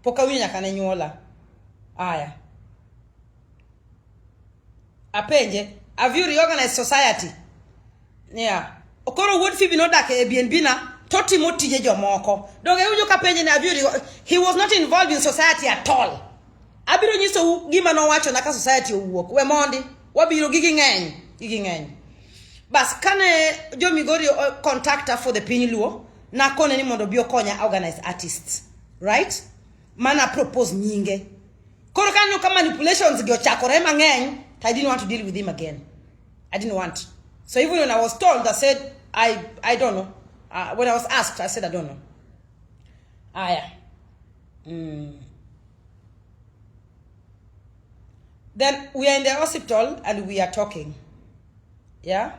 A: poka winya kane nyola. Aya apenje, have you reorganized society? Yeah. Okoro Wuod Fibi no dak e BNB na toti motije jomoko. Doge ujo ka penje na he was not involved in society at all. Abiro nyiso gima no wacho na ka society owuok. We mondi, wabiro gigi ngeny. Bas kane jo Migori contactor for the piny luo na kone ni mondo bio konya organize artists, right? Mana propose nyinge. Koro kanyo ka manipulations gi ochakore mangeny, I didn't want to deal with him again. I didn't want. So even when I was told, I said I don't know. When I was asked, I said I don't know. Then we are in the hospital and we are talking. Yeah?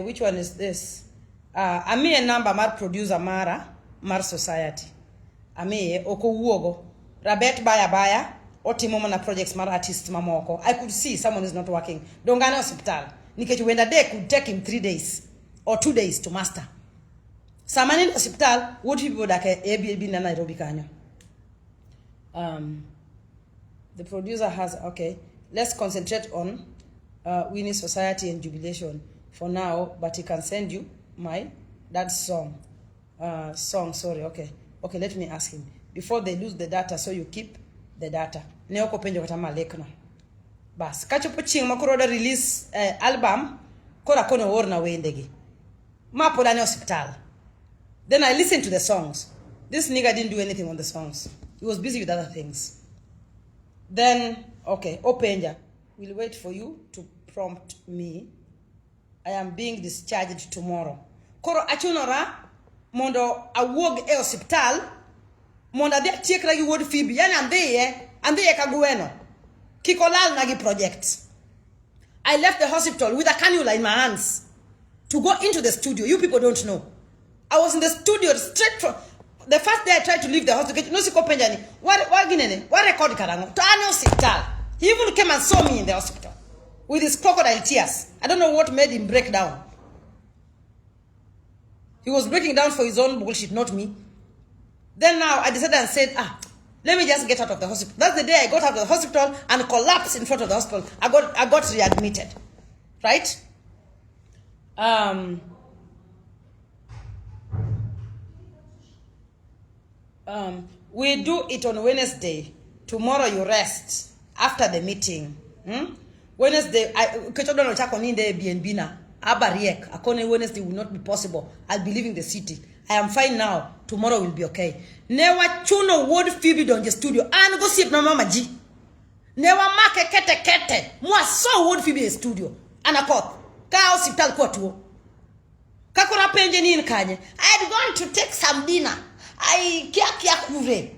A: Which one is this? Ami a number mar producer Mar society. Ami oko wuogo. Rabet baya. Otimo mana projects mar artists mamoko. I could see someone is not working. Dongane hospital. Nikechi wenda day could take him 3 days or 2 days to master. Samani hospital would people that ABB na Nairobi kanyo. The producer has okay. Let's concentrate on winning society and jubilation for now, but he can send you my dad's song. Sorry, okay. Okay, let me ask him. Before they lose the data, so you keep the data. Neoko penjo kata malekno. Bas, kachopo ching makuro da release album, kora kono worna wendegi. Mapo dani hospital. Then I listened to the songs. This nigga didn't do anything on the songs. He was busy with other things. Then, okay, Openja, we'll wait for you to prompt me. I am being discharged tomorrow. Koro achunora, mondo awog e hospital, monda de tiek lagi Wuod Fibi, yani andeye kagueno. Kikolal nagi project. I left the hospital with a cannula in my hands to go into the studio. You people don't know. I was in the studio straight from the first day I tried to leave the hospital. No siko penjani. What record karango? To an hospital. He even came and saw me in the hospital with his crocodile tears. I don't know what made him break down. He was breaking down for his own bullshit, not me. Then now I decided and said, let me just get out of the hospital. That's the day I got out of the hospital and collapsed in front of the hospital. I got readmitted. Right? We do it on Wednesday. Tomorrow you rest after the meeting. Wednesday, Ketodono chako ninde BNB na. Abariek. Akone Wednesday will not be possible. I'll be leaving the city. I am fine now. Tomorrow will be okay. Newa chuno Wuod Fibi donje studio. Ano go sip na mama ji. Newa make kete. Mwa so Wuod Fibi studio. Akothee. Ka hospital kwa tuo. Kakora penje ni kanye. I had gone to take some dinner. I kia kure.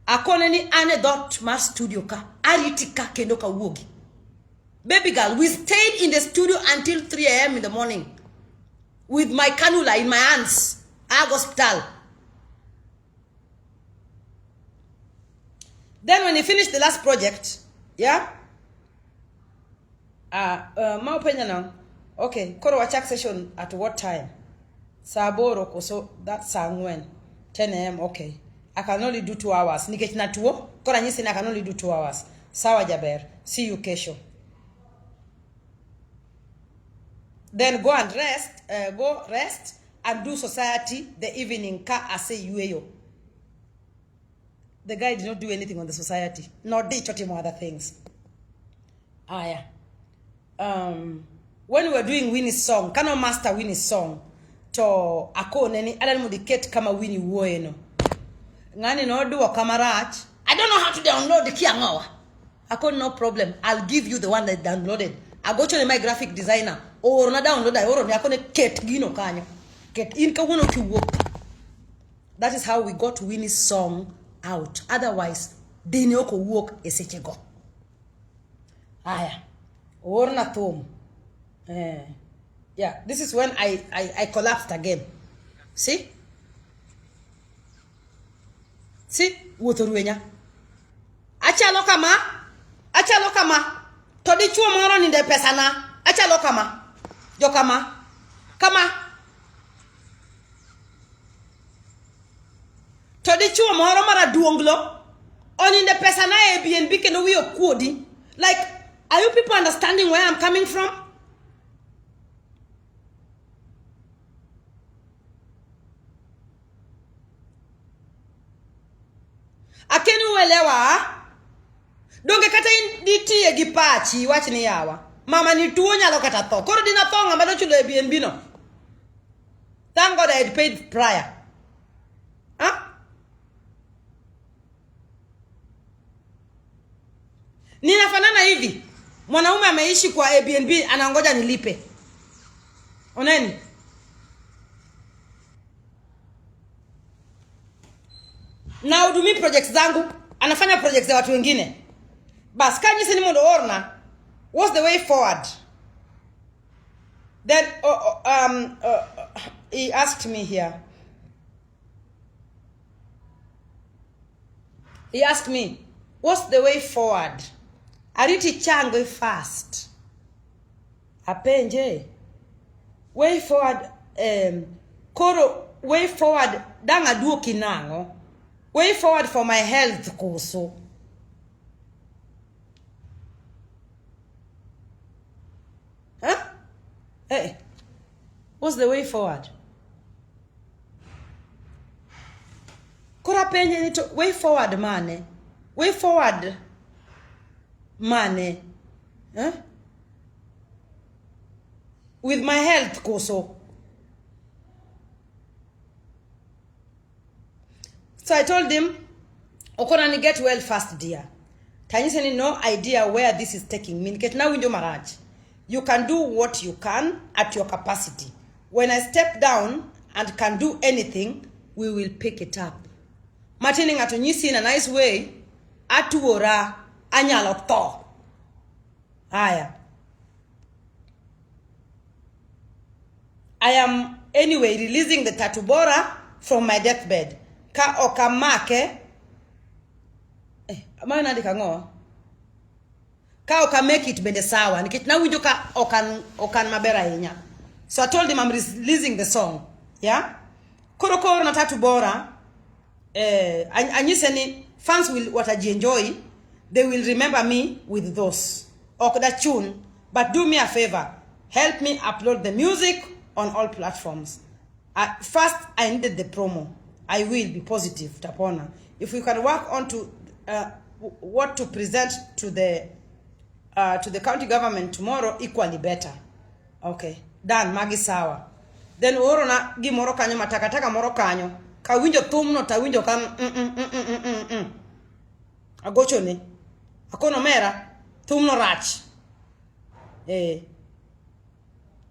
A: Akone ni anecdote ma studio ka. Aritika kendo ka wuogi. Baby girl, we stayed in the studio until 3 a.m. in the morning. With my cannula in my hands. Hospital. Then when he finished the last project, yeah? Ma opinion now. Okay, koro wachak session at what time? Saboro koso that sang when 10 a.m. Okay. I can only do 2 hours. Nikech na tuo. Kora nyisi I can only do 2 hours. Sawa Jaber. See you kesho. Then go and rest. Go rest and do society the evening. Ka ase yueyo. The guy did not do anything on the society. Nor did choti more other things. Yeah. when we were doing Winnie's song, kano master Winnie's song, to ako neni alan mudicate kama Winnie woeno. Ngani no do kamarach. I don't know how to download the kiangawa. Ako no problem. I'll give you the one that downloaded. I go to my graphic designer. Or na download I or ako ne ket gino kanyo. Get in ka wono ki work. That is how we got Winnie's song out. Otherwise, dini oko work esechego. Aya. Or na tom. Yeah, this is when I collapsed again. See? See? Wotoruenya. Achalo kama. Todi chuo moro ni de pesa na. Achalo kama. Jo kama. Kama. Todi chuo moro mara duonglo. Oni de pesa na Airbnb ke no wi okodi. Like, are you people understanding where I'm coming from? Akenu welewa. Donge kata inditi ye gipachi wachi ni yawa. Mama ni tuo nyalo kata tho. Koro dina tho ngama do chulo Airbnb no. Thank God I had paid prior. Huh? Ninafanana hivi. Mwanaume ameishi kwa Airbnb anangoja nilipe. Oneni? Na udumi projects zangu, anafanya projects za watu wengine. Bas kanyi sini mondo orna. What's the way forward? Then he asked me here. He asked me, what's the way forward? Ariti chango fast. Apenje. Way forward, koro way forward danga duo kinango. Way forward for my health koso. Huh? Hey, what's the way forward? Kora penye nito way forward mane. Way forward mane. Huh? With my health koso. So I told him, Okonani get well fast, dear. Tanyisani no idea where this is taking me. Get now window marriage. You can do what you can at your capacity. When I step down and can do anything, we will pick it up. Martining at in a nice way. Atuora anyalokto. Aya. I am anyway releasing the tatubora from my deathbed. Ka okamake amana ndika ngo ka okamake it bende sawa nikit na winjo ka okan mabera yinya. So I told him I'm releasing the song. Yeah, korokoro na tatu bora anyiseni fans will enjoy. They will remember me with those okda tune. But do me a favor, help me upload the music on all platforms. First I needed the promo. I will be positive, Tapona. If we can work on to what to present to the county government tomorrow, equally better. Okay, done. Magi sawa. Then orona gi moro kanyo matakataka moro kanyo. Ka winjo thumno ta winjo kam agocho ne. Akono mera thumno rach.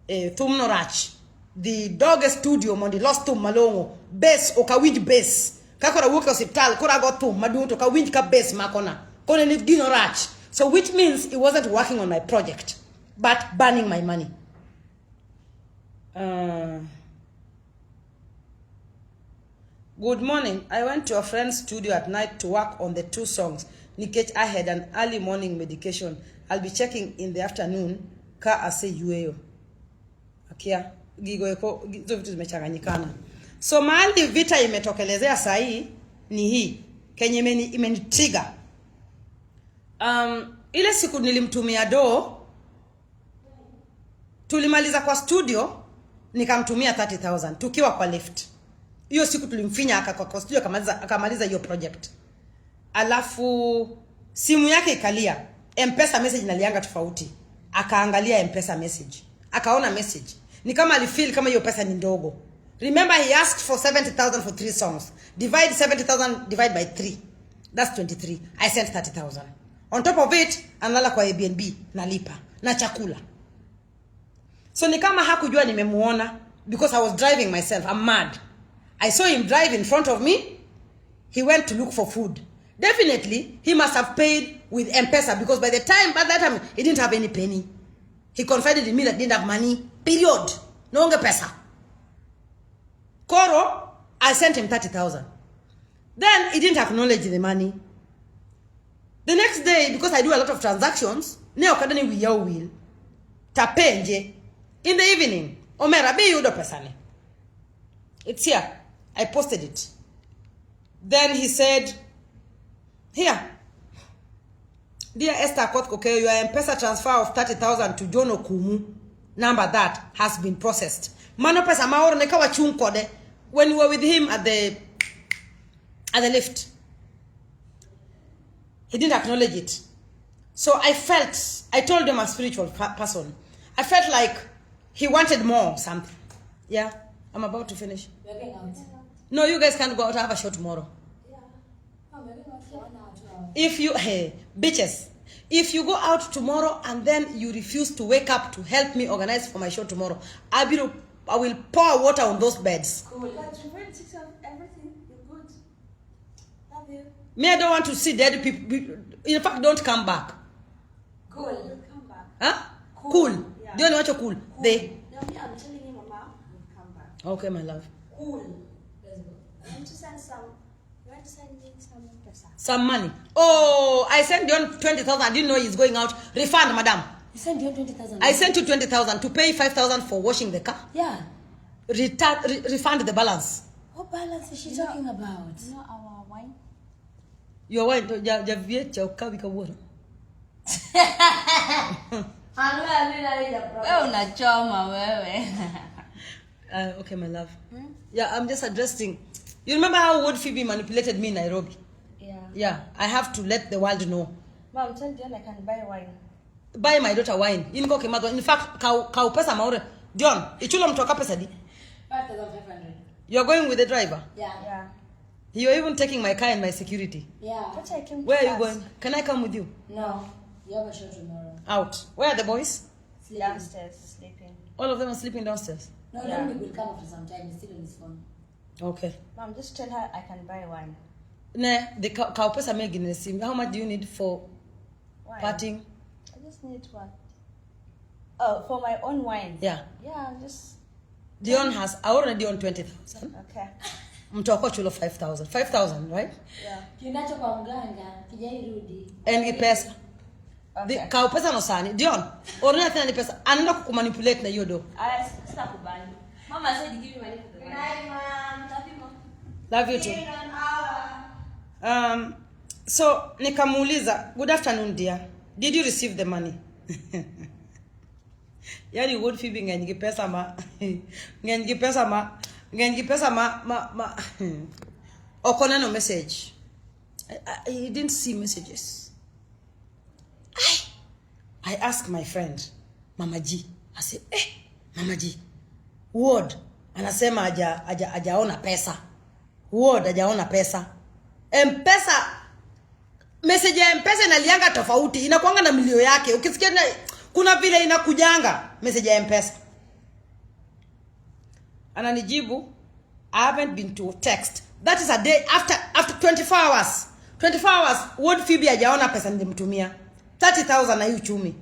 A: Thumno rach. The dog studio mondi lost to malongo bass o ka winj bass kakora wuok hospital kora go thum madung to ka winj ka bass makona kone ni gino rach. So which means it wasn't working on my project but burning my money. Good morning. I went to a friend's studio at night to work on the 2 songs. Nikech I had an early morning medication. I'll be checking in the afternoon. Ka ase yueyo. Akia gigo eko hizo vitu zimechanganyikana. So mahali vita imetokelezea saa hii ni hii kenye imenitiga. Ile siku nilimtumia tulimaliza kwa studio nikamtumia 30,000 tukiwa kwa lift. Hiyo siku tulimfinya kwa studio akamaliza hiyo project. Alafu simu yake ikalia. M-Pesa message inalianga tofauti. Akaangalia M-Pesa message. Akaona message. Ni kama alifeel kama hiyo pesa ni ndogo. Remember he asked for 70,000 for 3 songs. Divide 70,000 divide by 3. That's 23. I sent 30,000. On top of it, analala kwa Airbnb nalipa na chakula. So ni kama hakujua nimemuona because I was driving myself. I'm mad. I saw him drive in front of me. He went to look for food. Definitely, he must have paid with M-Pesa because by that time, he didn't have any penny. He confided in me that he didn't have money. Period. No pesa. Koro, I sent him 30,000. Then he didn't acknowledge the money. The next day, because I do a lot of transactions, ne okadani will tapenje in the evening. Omera be yudo pesane. It's here. I posted it. Then he said, here, dear Esther Akothee, your M-Pesa transfer of 30,000 to John Okumu, number that has been processed. Mano pesa maoro nekawa chunkode when you were with him at the lift. He didn't acknowledge it. So I told him, a spiritual person, I felt like he wanted more something. Yeah, I'm about to finish.
B: We're going out.
A: No, you guys can't go out. I have a show tomorrow.
B: Yeah. Oh, we're going out for 1 hour, 2 hours.
A: If you, hey, bitches, if you go out tomorrow and then you refuse to wake up to help me organize for my show tomorrow, I will pour water on those beds.
B: Cool. But you've already taken off everything. You're good. Love you.
A: Me, I don't want to see dead people. In fact, don't come back.
B: Cool. You'll come back.
A: Huh?
B: Cool.
A: Yeah. Do you want your cool? They.
B: No, me, I'm telling you, Mama, you'll come back.
A: Okay, my love.
B: Cool. Let's go. I want to send some. You want to send me some pesa?
A: Some money. Oh, I sent you 20,000. I didn't know he's going out. Refund, madam.
B: You sent you 20,000.
A: I sent you 20,000 to pay 5,000 for washing the car.
B: Yeah.
A: Refund the balance.
B: What balance is she talking about? You know our wine?
A: Your wine, Javiet, your car, wewe
B: unachoma wewe.
A: Okay, my love. Yeah, I'm just addressing. You remember how Wuod Fibi manipulated me in Nairobi?
B: Yeah.
A: Yeah, I have to let the world know.
B: Mom, tell Dion I can buy wine.
A: Buy my daughter wine. In fact, pesa maure. Dion, ichulo mtoka pesa di.
B: 5,500.
A: You're going with the driver?
B: Yeah. Yeah.
A: You're even taking my car and my security.
B: Yeah. But I came
A: Where are you going? Can I come with you?
B: No. You have a show tomorrow.
A: Out. Where are the boys?
B: Sleeping. Downstairs, sleeping.
A: All of them are sleeping downstairs?
B: No, yeah. Will come after some time. He's still on his phone.
A: Okay.
B: Mom, just tell her I can buy wine.
A: Ne, the cow pesa making the sim. How much do you need for
B: Wine?
A: partying?
B: I just need what? Oh, for my own wine.
A: Yeah.
B: Yeah, just.
A: Dion has, I already on 20,000.
B: Okay.
A: Mtoko chulo 5,000. 5,000, right?
B: Yeah. Kinacho kwa mganga, kijai rudi.
A: And pesa.
B: Okay.
A: The cow pesa no sani. Dion, already tena ni pesa. Anaenda kukumanipulate na hiyo do.
B: Sita kubali. Mama said give me money for the wine. Good night, Mom. Love you, Mom.
A: Love you too. So nikamuuliza, good afternoon dear. Did you receive the money? Yani Wuod Fibi ngengi pesa ma okona no message. He didn't see messages. I asked my friend Mama G. I said, Mama G, Wuod anasema hajaona pesa. Wuod hajaona pesa. M-Pesa, message ya M-Pesa inalianga tofauti, inakuanga na milio yake. Ukisikia kuna vile inakujanga message ya M-Pesa. Ananijibu, I haven't been to text. That is a day after 24 hours. 24 hours Wuod Fibi hajaona pesa nilimtumia. 30,000 na hiyo chumi.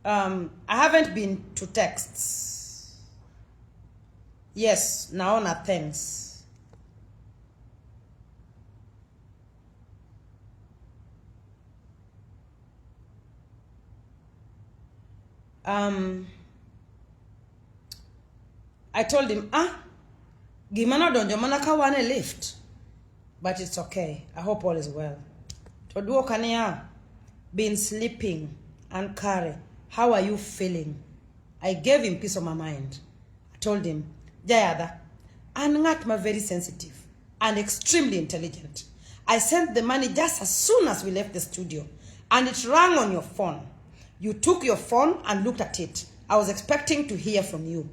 A: I haven't been to texts. Yes, naona thanks. I told him, gimana donjo mana kawane lift. But it's okay. I hope all is well. Toduo kania, been sleeping and Kare, how are you feeling? I gave him peace of my mind. I told him, Jayada, and Ngatma very sensitive and extremely intelligent. I sent the money just as soon as we left the studio, and it rang on your phone. You took your phone and looked at it. I was expecting to hear from you.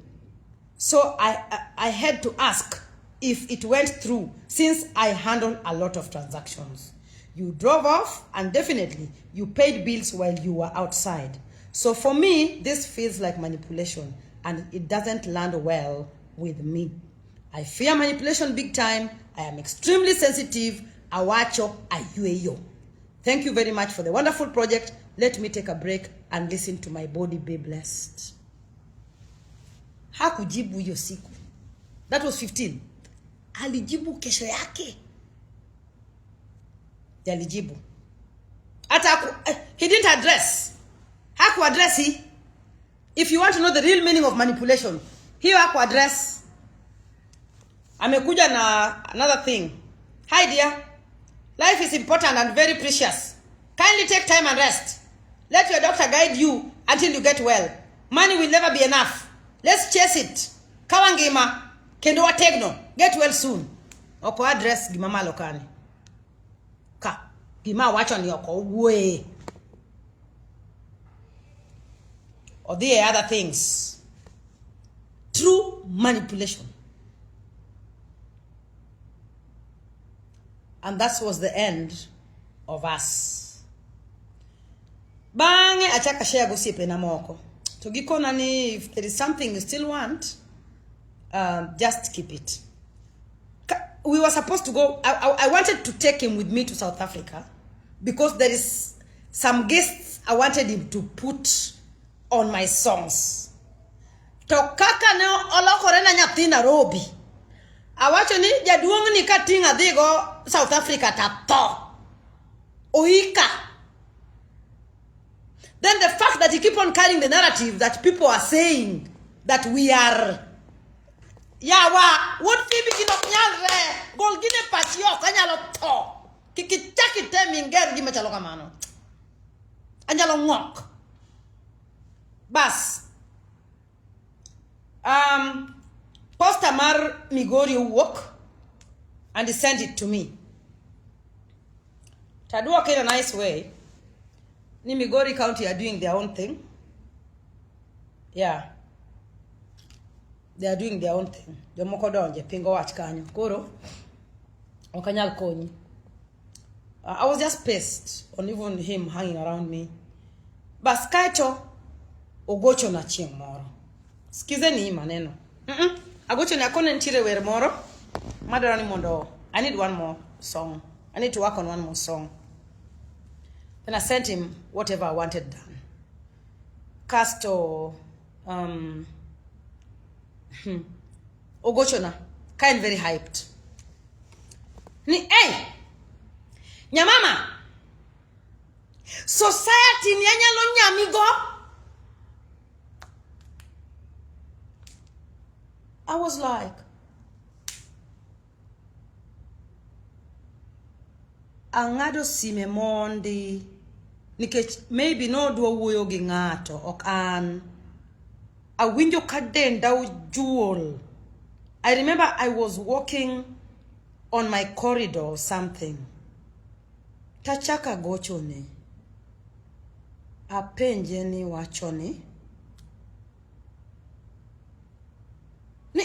A: So I had to ask if it went through since I handle a lot of transactions. You drove off and definitely you paid bills while you were outside. So for me, this feels like manipulation and it doesn't land well with me. I fear manipulation big time. I am extremely sensitive. Awacho ayueyo. Thank you very much for the wonderful project. Let me take a break and listen to my body be blessed. Hakujibu hiyo siku. That was 15. Alijibu kesho yake. Alijibu. He didn't address. Haku address he. If you want to know the real meaning of manipulation, hiyo haku address. Amekuja na another thing. Hi dear. Life is important and very precious. Kindly take time and rest. Let your doctor guide you until you get well. Money will never be enough. Let's chase it. Kawangima. Kendo wategno. Get well soon. Oko address gimama lokani. Ka. Gima wacho ni oko uwe. Or the other things. True manipulation. And that was the end of us. Bange achaka share gossip na moko. Tugikona ni if there is something you still want, just keep it. We were supposed to go. I wanted to take him with me to South Africa because there is some guests I wanted him to put on my songs. Tokaka ne olokore na nyathi Nairobi. Awacho ni jaduong ni katinga dhigo South Africa tato. Oika. Then the fact that he keep on carrying the narrative that people are saying that we are Yawa, what Fibi kinok nyalre, golgine patio kanyalo to. Kikichaki temingeri di machalo kamano. Anyalo ngok. Bas. Poster mar Migori work and he sent it to me. Tadua in a nice way. Ni Migori County are doing their own thing. Yeah. They are doing their own thing. Jomoko donje pingo wach kanyo. Koro okanyal konyi. I was just pissed on even him hanging around me. Bas kaito ogocho na chieng moro. Skize ni maneno. Agocho ni akone ntire wer moro. Madarani mondo. I need one more song. I need to work on one more song. Then I sent him whatever I wanted done. Casto Ogochona, kind very hyped. Ni hey! Nyamama! Society ni anyalo nyamigo? I was like, angado sime mondi nikech maybe no dwa wuoyo gi ngato ok an awinjo ka denda ujuol. I remember I was walking on my corridor or something. Tachaka gochone. Apenje ni wachoni. Ni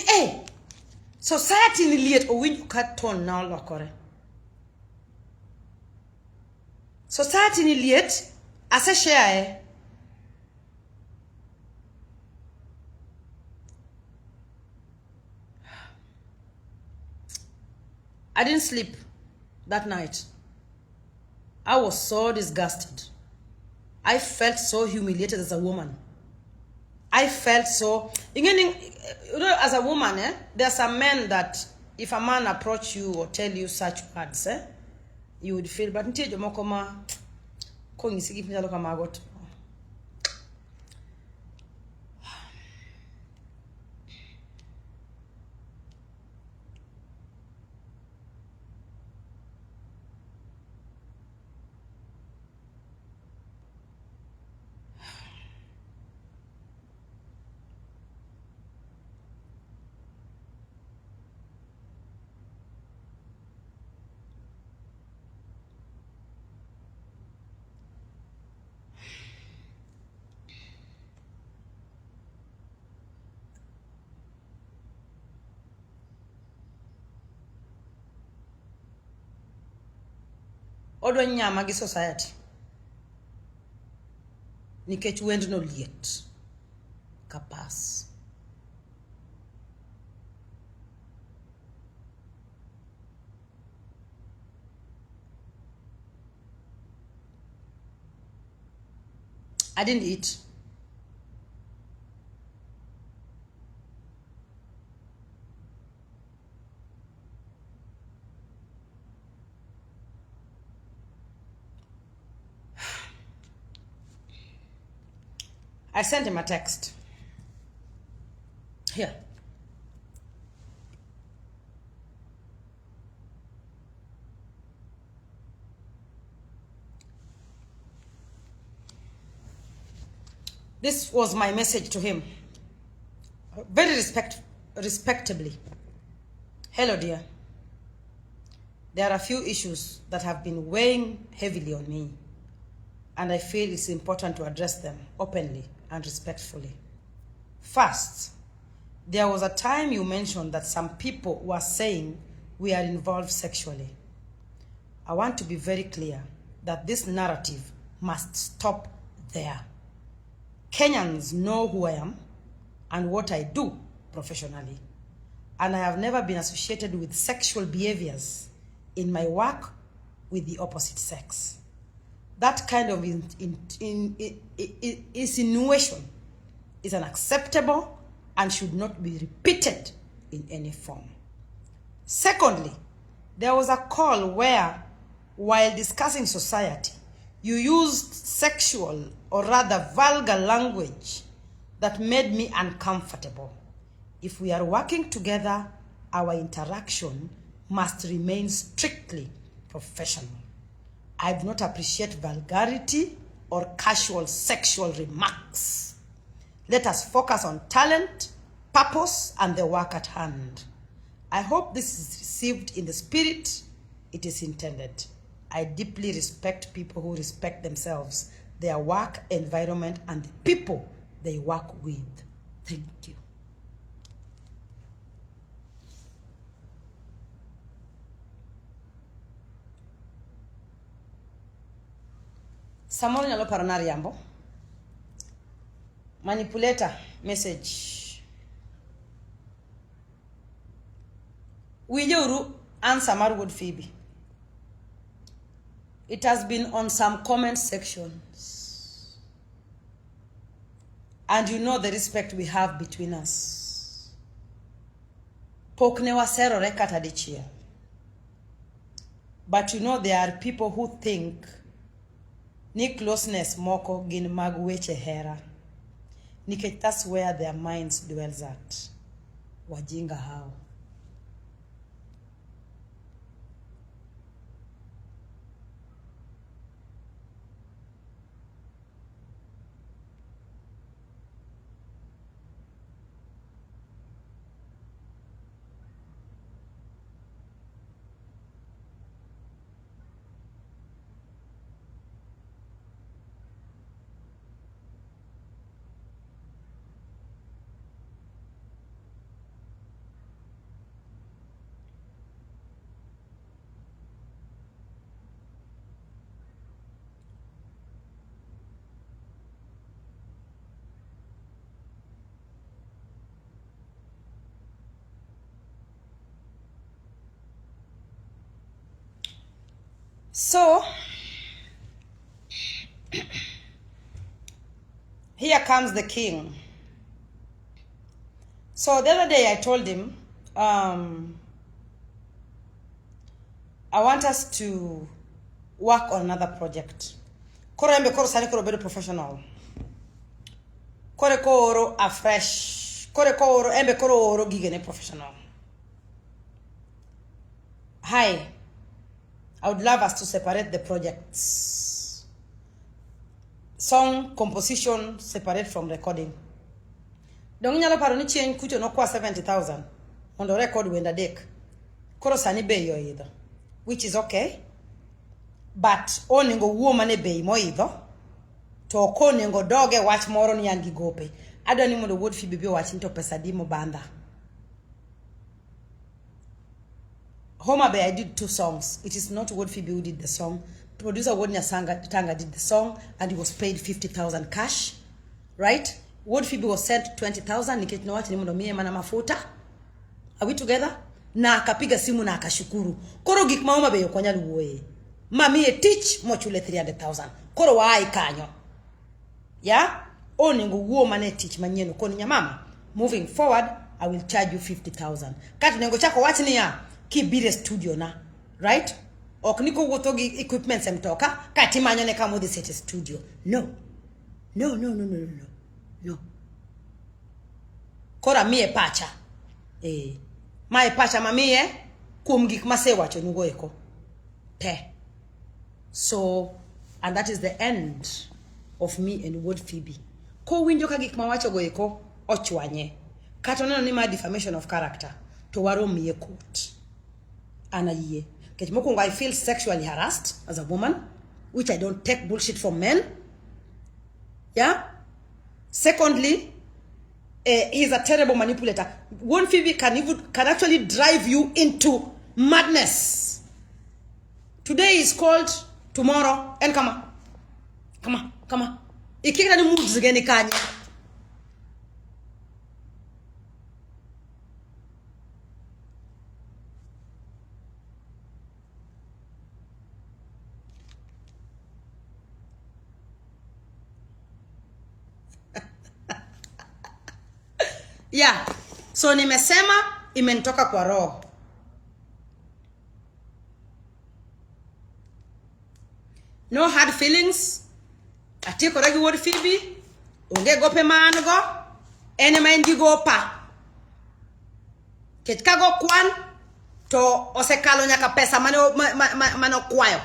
A: society ni liet owinjo ka ton na olokore. Society ni liet ase share. I didn't sleep that night. I was so disgusted. I felt so humiliated as a woman. I felt so... You know, as a woman, there are some men that if a man approach you or tell you such words, you would feel, but until you mokoma, kong isigi pinjalo kamagot. Odwa nyama gi society. Nikech wend no liet. Kapas. I didn't eat. I sent him a text. Here. This was my message to him. Very respectably. Hello, dear. There are a few issues that have been weighing heavily on me, and I feel it's important to address them openly and respectfully. First, there was a time you mentioned that some people were saying we are involved sexually. I want to be very clear that this narrative must stop there. Kenyans know who I am and what I do professionally, and I have never been associated with sexual behaviors in my work with the opposite sex. That kind of insinuation is unacceptable and should not be repeated in any form. Secondly, there was a call where, while discussing society, you used sexual or rather vulgar language that made me uncomfortable. If we are working together, our interaction must remain strictly professional. I do not appreciate vulgarity or casual sexual remarks. Let us focus on talent, purpose, and the work at hand. I hope this is received in the spirit it is intended. I deeply respect people who respect themselves, their work environment, and the people they work with. Thank you. Samoro nyalo paro na riambo. Manipulator message. Wijouru answer mar Wuod Fibi. It has been on some comment sections. And you know the respect we have between us. Pokne wasero rekata dichia. But you know there are people who think ni closeness moko gin mag weche hera. Nikech that's where their minds dwells at. Wajinga hao. So, here comes the king. So the other day I told him, I want us to work on another project. Koro embe koro sani koro bedo professional. Kore koro afresh. Kore koro embe koro oro gigene professional. Hi. I would love us to separate the projects. Song composition separate from recording. Dongi nyalo paro ni chien kucho no kwa 70,000 on the record wenda dek. Koro sani be yo either, which is okay. But oningo woman be mo either. To ko ningo doge watch moro ni yangi gope. Ado ni mondo Wuod Fibi be watch into pesa di mo banda. Homa Bay, I did 2 songs. It is not Wuod Fibi who did the song, producer Wuod Tanga did the song and he was paid 50,000 cash, right? Wuod Fibi was sent 20,000 nikitinowacha ni mndomie mana mafuta. Are we together? Na akapiga simu na akashukuru. Koro gik maoma be yokonya luoye. Mami teach mochule 300,000. Koro waai kanyo. Yeah? Oningo wuo mane teach manyeno koni nyamama. Moving forward, I will charge you 50,000. Kati nengo chako wati ni ya kibire studio na, right? Okuniko wotogi equipment semtoka kati manyone kama this set studio. No. No. Kora mie pacha. Mae pacha mamie kumgik masewacho nugoeko. Te. So, and that is the end of me and Wuod Fibi. Ko winjo ka gik mawacho goeko ochwanye. Kato neno ni ma defamation of character to waro miye court. Ana yie. Kech mokungo I feel sexually harassed as a woman, which I don't take bullshit from men. Yeah? Secondly, he's a terrible manipulator. Wuod Fibi can actually drive you into madness. Today is called, tomorrow, and come on. Ikikita ni moods gani kanye. Yeah. So nimesema imenitoka kwa roho. No hard feelings. Atiko ragi Wuod Fibi. Unge gope mango. Ene maingi gopa. Ketka go kwan. To osekalo nyaka pesa mano kwayo.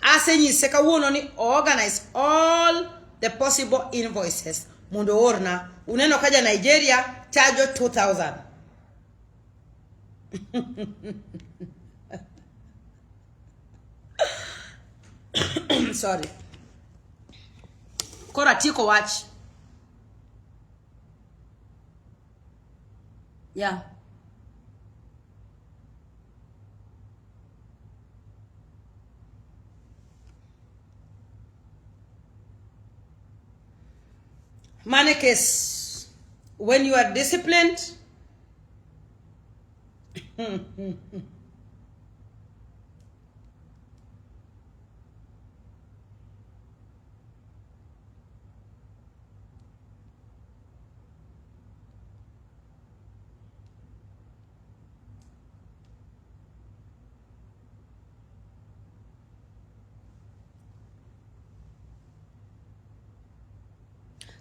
A: Ase nyise ka wuono ni organize all the possible invoices. Mundo orna. Uneno kaja Nigeria. Charge 2,000. Sorry. Kora tiko watch. Yeah. Manekes, when you are disciplined,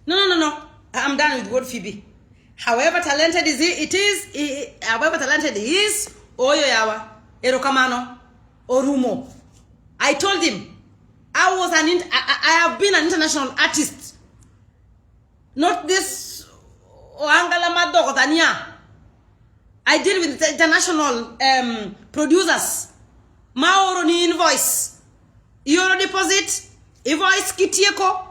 A: No. I'm done with Wuod Fibi. However talented however talented he is, oyo yawa, erokamano, orumo. I told him, I have been an international artist. Not this Oangala Madoko Tanya. I deal with international producers. Maoro ni invoice. Euro deposit, invoice kitieko.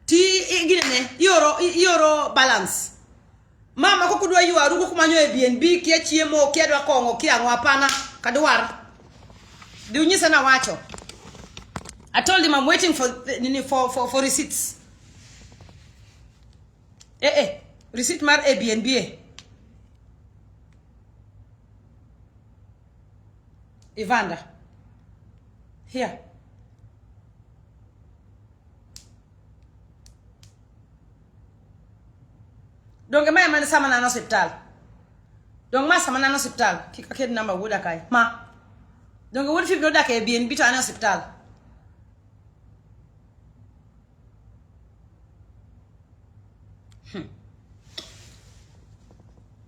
A: Ti igine euro balance. Mama ko kudwa yu arugo kumanyo e BNB kie chiemo kie dwa kongo kie ango apana kadwar. Di unyisa na wacho. I told him I'm waiting for receipts. Receipt mar e BNB. Evander. Here. Don't get my sama na hospital. Don't ma sama na hospital. Kika kid number woda kai. Ma. Don't go Wuod Fibi woda kai BNB to an hospital.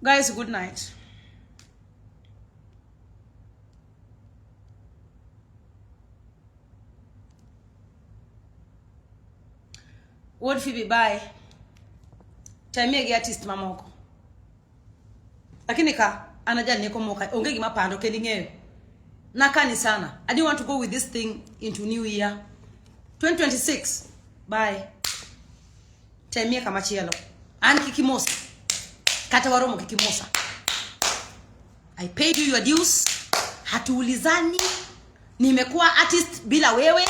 A: Guys, good night. Wuod Fibi, bye. Time artist mamoko. Lakini ka anajani niko moka ongegi mapando kendi ngewe. Nakani sana. I didn't want to go with this thing into new year 2026. Bye. Time kama chielo. Ani kikimosa. Kata waromo kikimosa. I paid you your dues. Hatuulizani. nimekuwa artist bila wewe.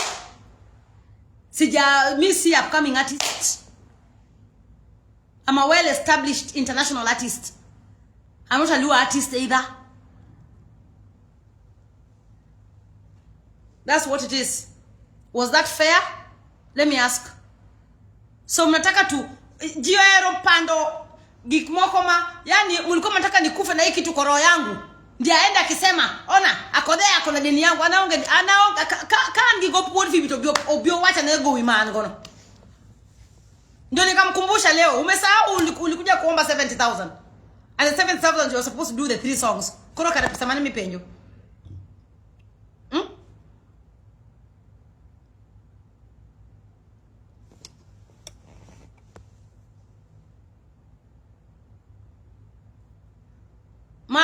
A: Mi si upcoming artist. I'm a well-established international artist. I'm not a Luo artist either. That's what it is. Was that fair? Let me ask. So mnataka tu jiero pando gikmoko yani mlikuwa mnataka nikufe na hii kitu kwa roho yangu. Ndiye aenda akisema, ona, Akothee akona deni yangu, anaonga kangi go put Fibi to obio wacha na go imani gono. Ndio nikamkumbusha leo, umesahau ulikuja kuomba 70,000. And the 7,000 you were supposed to do the 3 songs. Kono kada pesa mani mipenjo.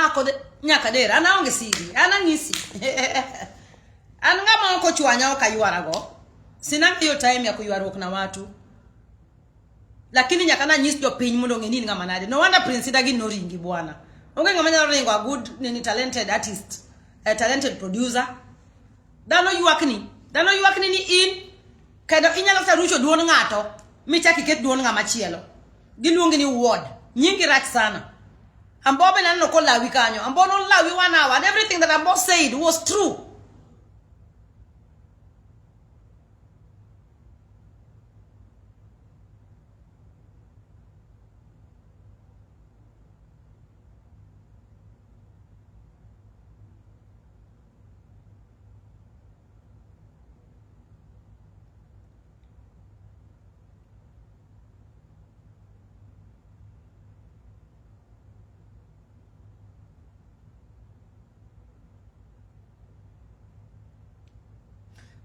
A: Akothee nyakadera anaonge siri anangisi angama uko chwanya okayuarago sina hiyo time ya kuyuarok na watu lakini nyakana nyisi do piny mundo ngenini ngama nade no wonder prince dagi no ringi bwana onge ngama nyalo ringo a good ni talented artist a talented producer dano yuakni ni in kada inyalo ta rucho duon ngato michaki ket duon ngama chielo giluongi ni Wuod nyingi rach sana. Ambo ben no kola wi kanyo. Ambo no la wi 1 hour and everything that Ambo said was true.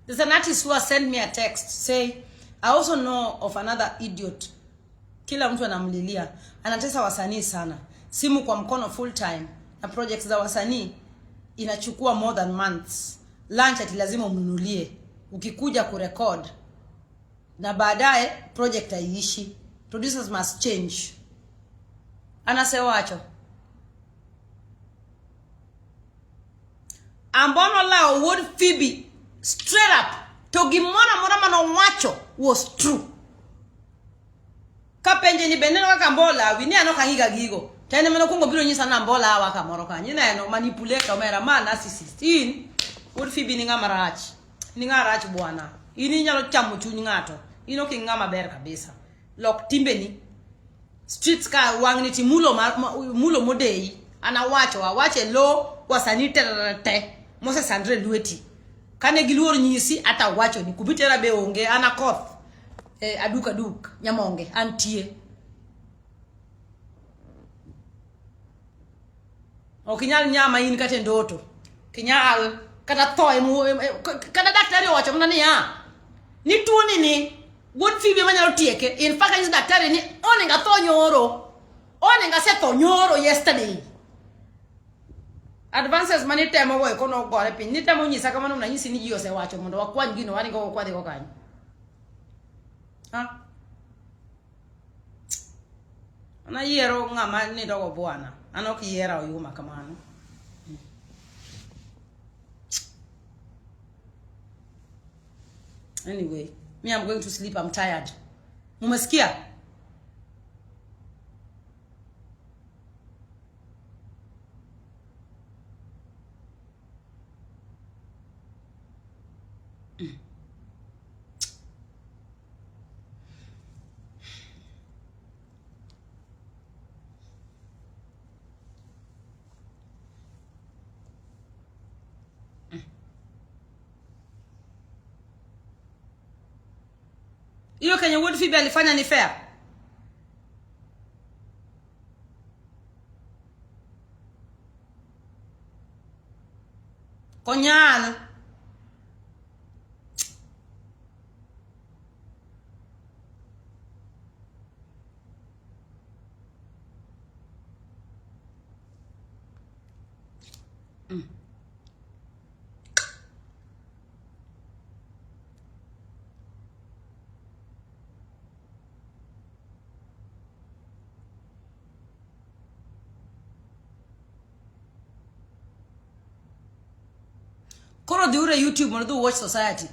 A: There's an artist who has sent me a text say, I also know of another idiot. Kila mtu anamlilia. Anatesa wasanii sana. Simu kwa mkono full time. Na projects za wasanii inachukua more than months. Lunch ati lazima umnunulie. Ukikuja kurecord. Na baadaye project haiishi. Producers must change. Anasewacho. Ambono lao Wuod Fibi. Straight up, to gimona mano wacho was true. Kapenje ni beneno waka mbola, wini ano kangiga gigo. Tene meno kungo bilo nyisa na mbola waka moroka. Nyina eno manipulate omera man narcissist. Wuod Fibi ni ngama rach. Ni ngama rach bwana. Ini nyalo chamu chunyi ngato. Ino ki ngama ber kabisa. Lok timbe ni. Streets ka wangniti mulo modei. Ana wache lo wasanite te. Mose Sandre Lueti. Kane giluor nyisi ata wacho ni kubitera be onge ana koth aduk nyamonge antie okinyal nyama in kate ndoto kinyal kata toy kada daktari wacho mna ni ni tuoni ni Wuod Fibi manyalo tieke in fact is daktari ni oninga tho nyoro oninga se tho nyoro yesterday. Advances mani temo wo kono gore pin ni temo nyisa kama na nyisi ni jiose wacho mondo wakwany gino wani go kwade go kanyo ana yero ngama ni dogo bwana ana okiyera oyuma kamano. Anyway, me I'm going to sleep, I'm tired. Mumesikia? Iyo kenye Wuod Fibi alifanya ni fair? Konyal. Koro diure YouTube mondo watch society.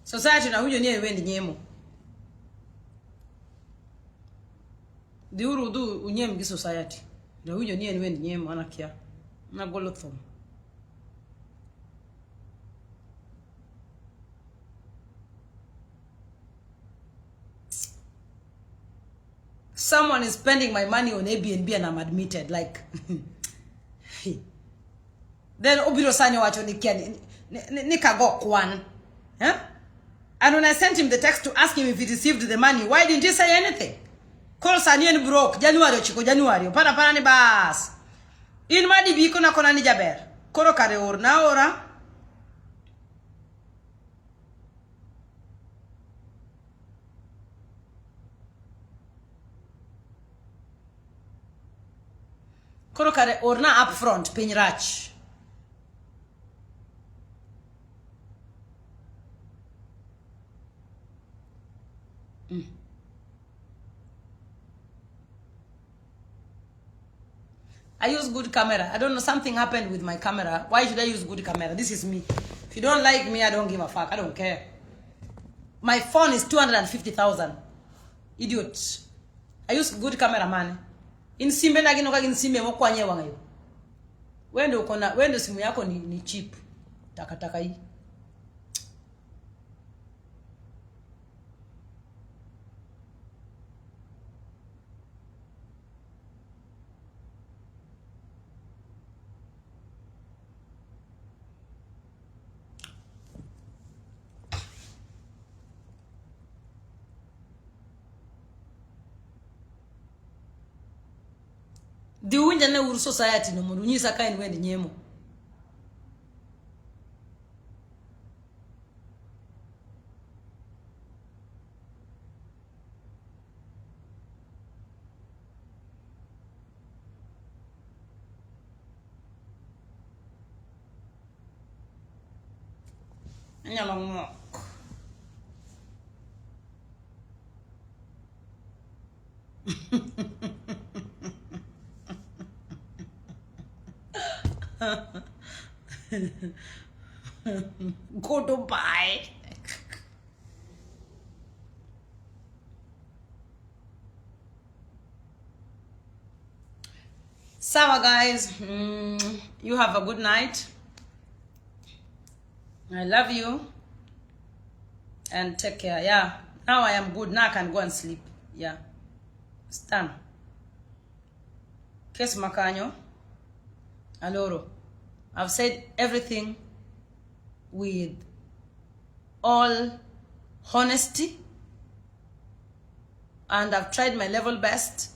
A: Society na huyo nie wendi nyemo. Diuru du unyem gi society. Na huyo nie wendi nyemo anakia. Na golothom. Someone is spending my money on Airbnb and I'm admitted, like. Then obiro sanyo wacho nikago kwan. Huh? And when I sent him the text to ask him if he received the money, why didn't he say anything? Call sanyo broke, January chiko January. Para ni bas. In madi biko na kona ni jaber. Koro kare or na ora. Koro kare orna up front piny rach. I use good camera. I don't know, something happened with my camera. Why should I use good camera? This is me. If you don't like me, I don't give a fuck. I don't care. My phone is 250,000. Idiot. I use good camera, man. In simbe na gino kagin simbe mo kwanye wangayo. Wendo simu yako ni cheap. Taka hii. The winja na uru society no mundu nyisa kain wendi nyemo. Nyalo ngok. Go to buy. Sawa guys, you have a good night. I love you and take care. Yeah, now I am good. Now I can go and sleep. Yeah, stand. Kes makanyo. Aloro. I've said everything with all honesty, and I've tried my level best,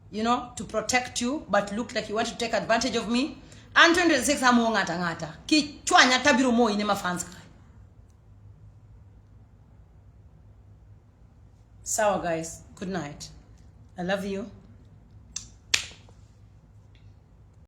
A: you know, to protect you, but look like you want to take advantage of me. And 26 amo ngata ki chwanya tabiro mo ine mafans kai. Sawa guys, good night. I love you.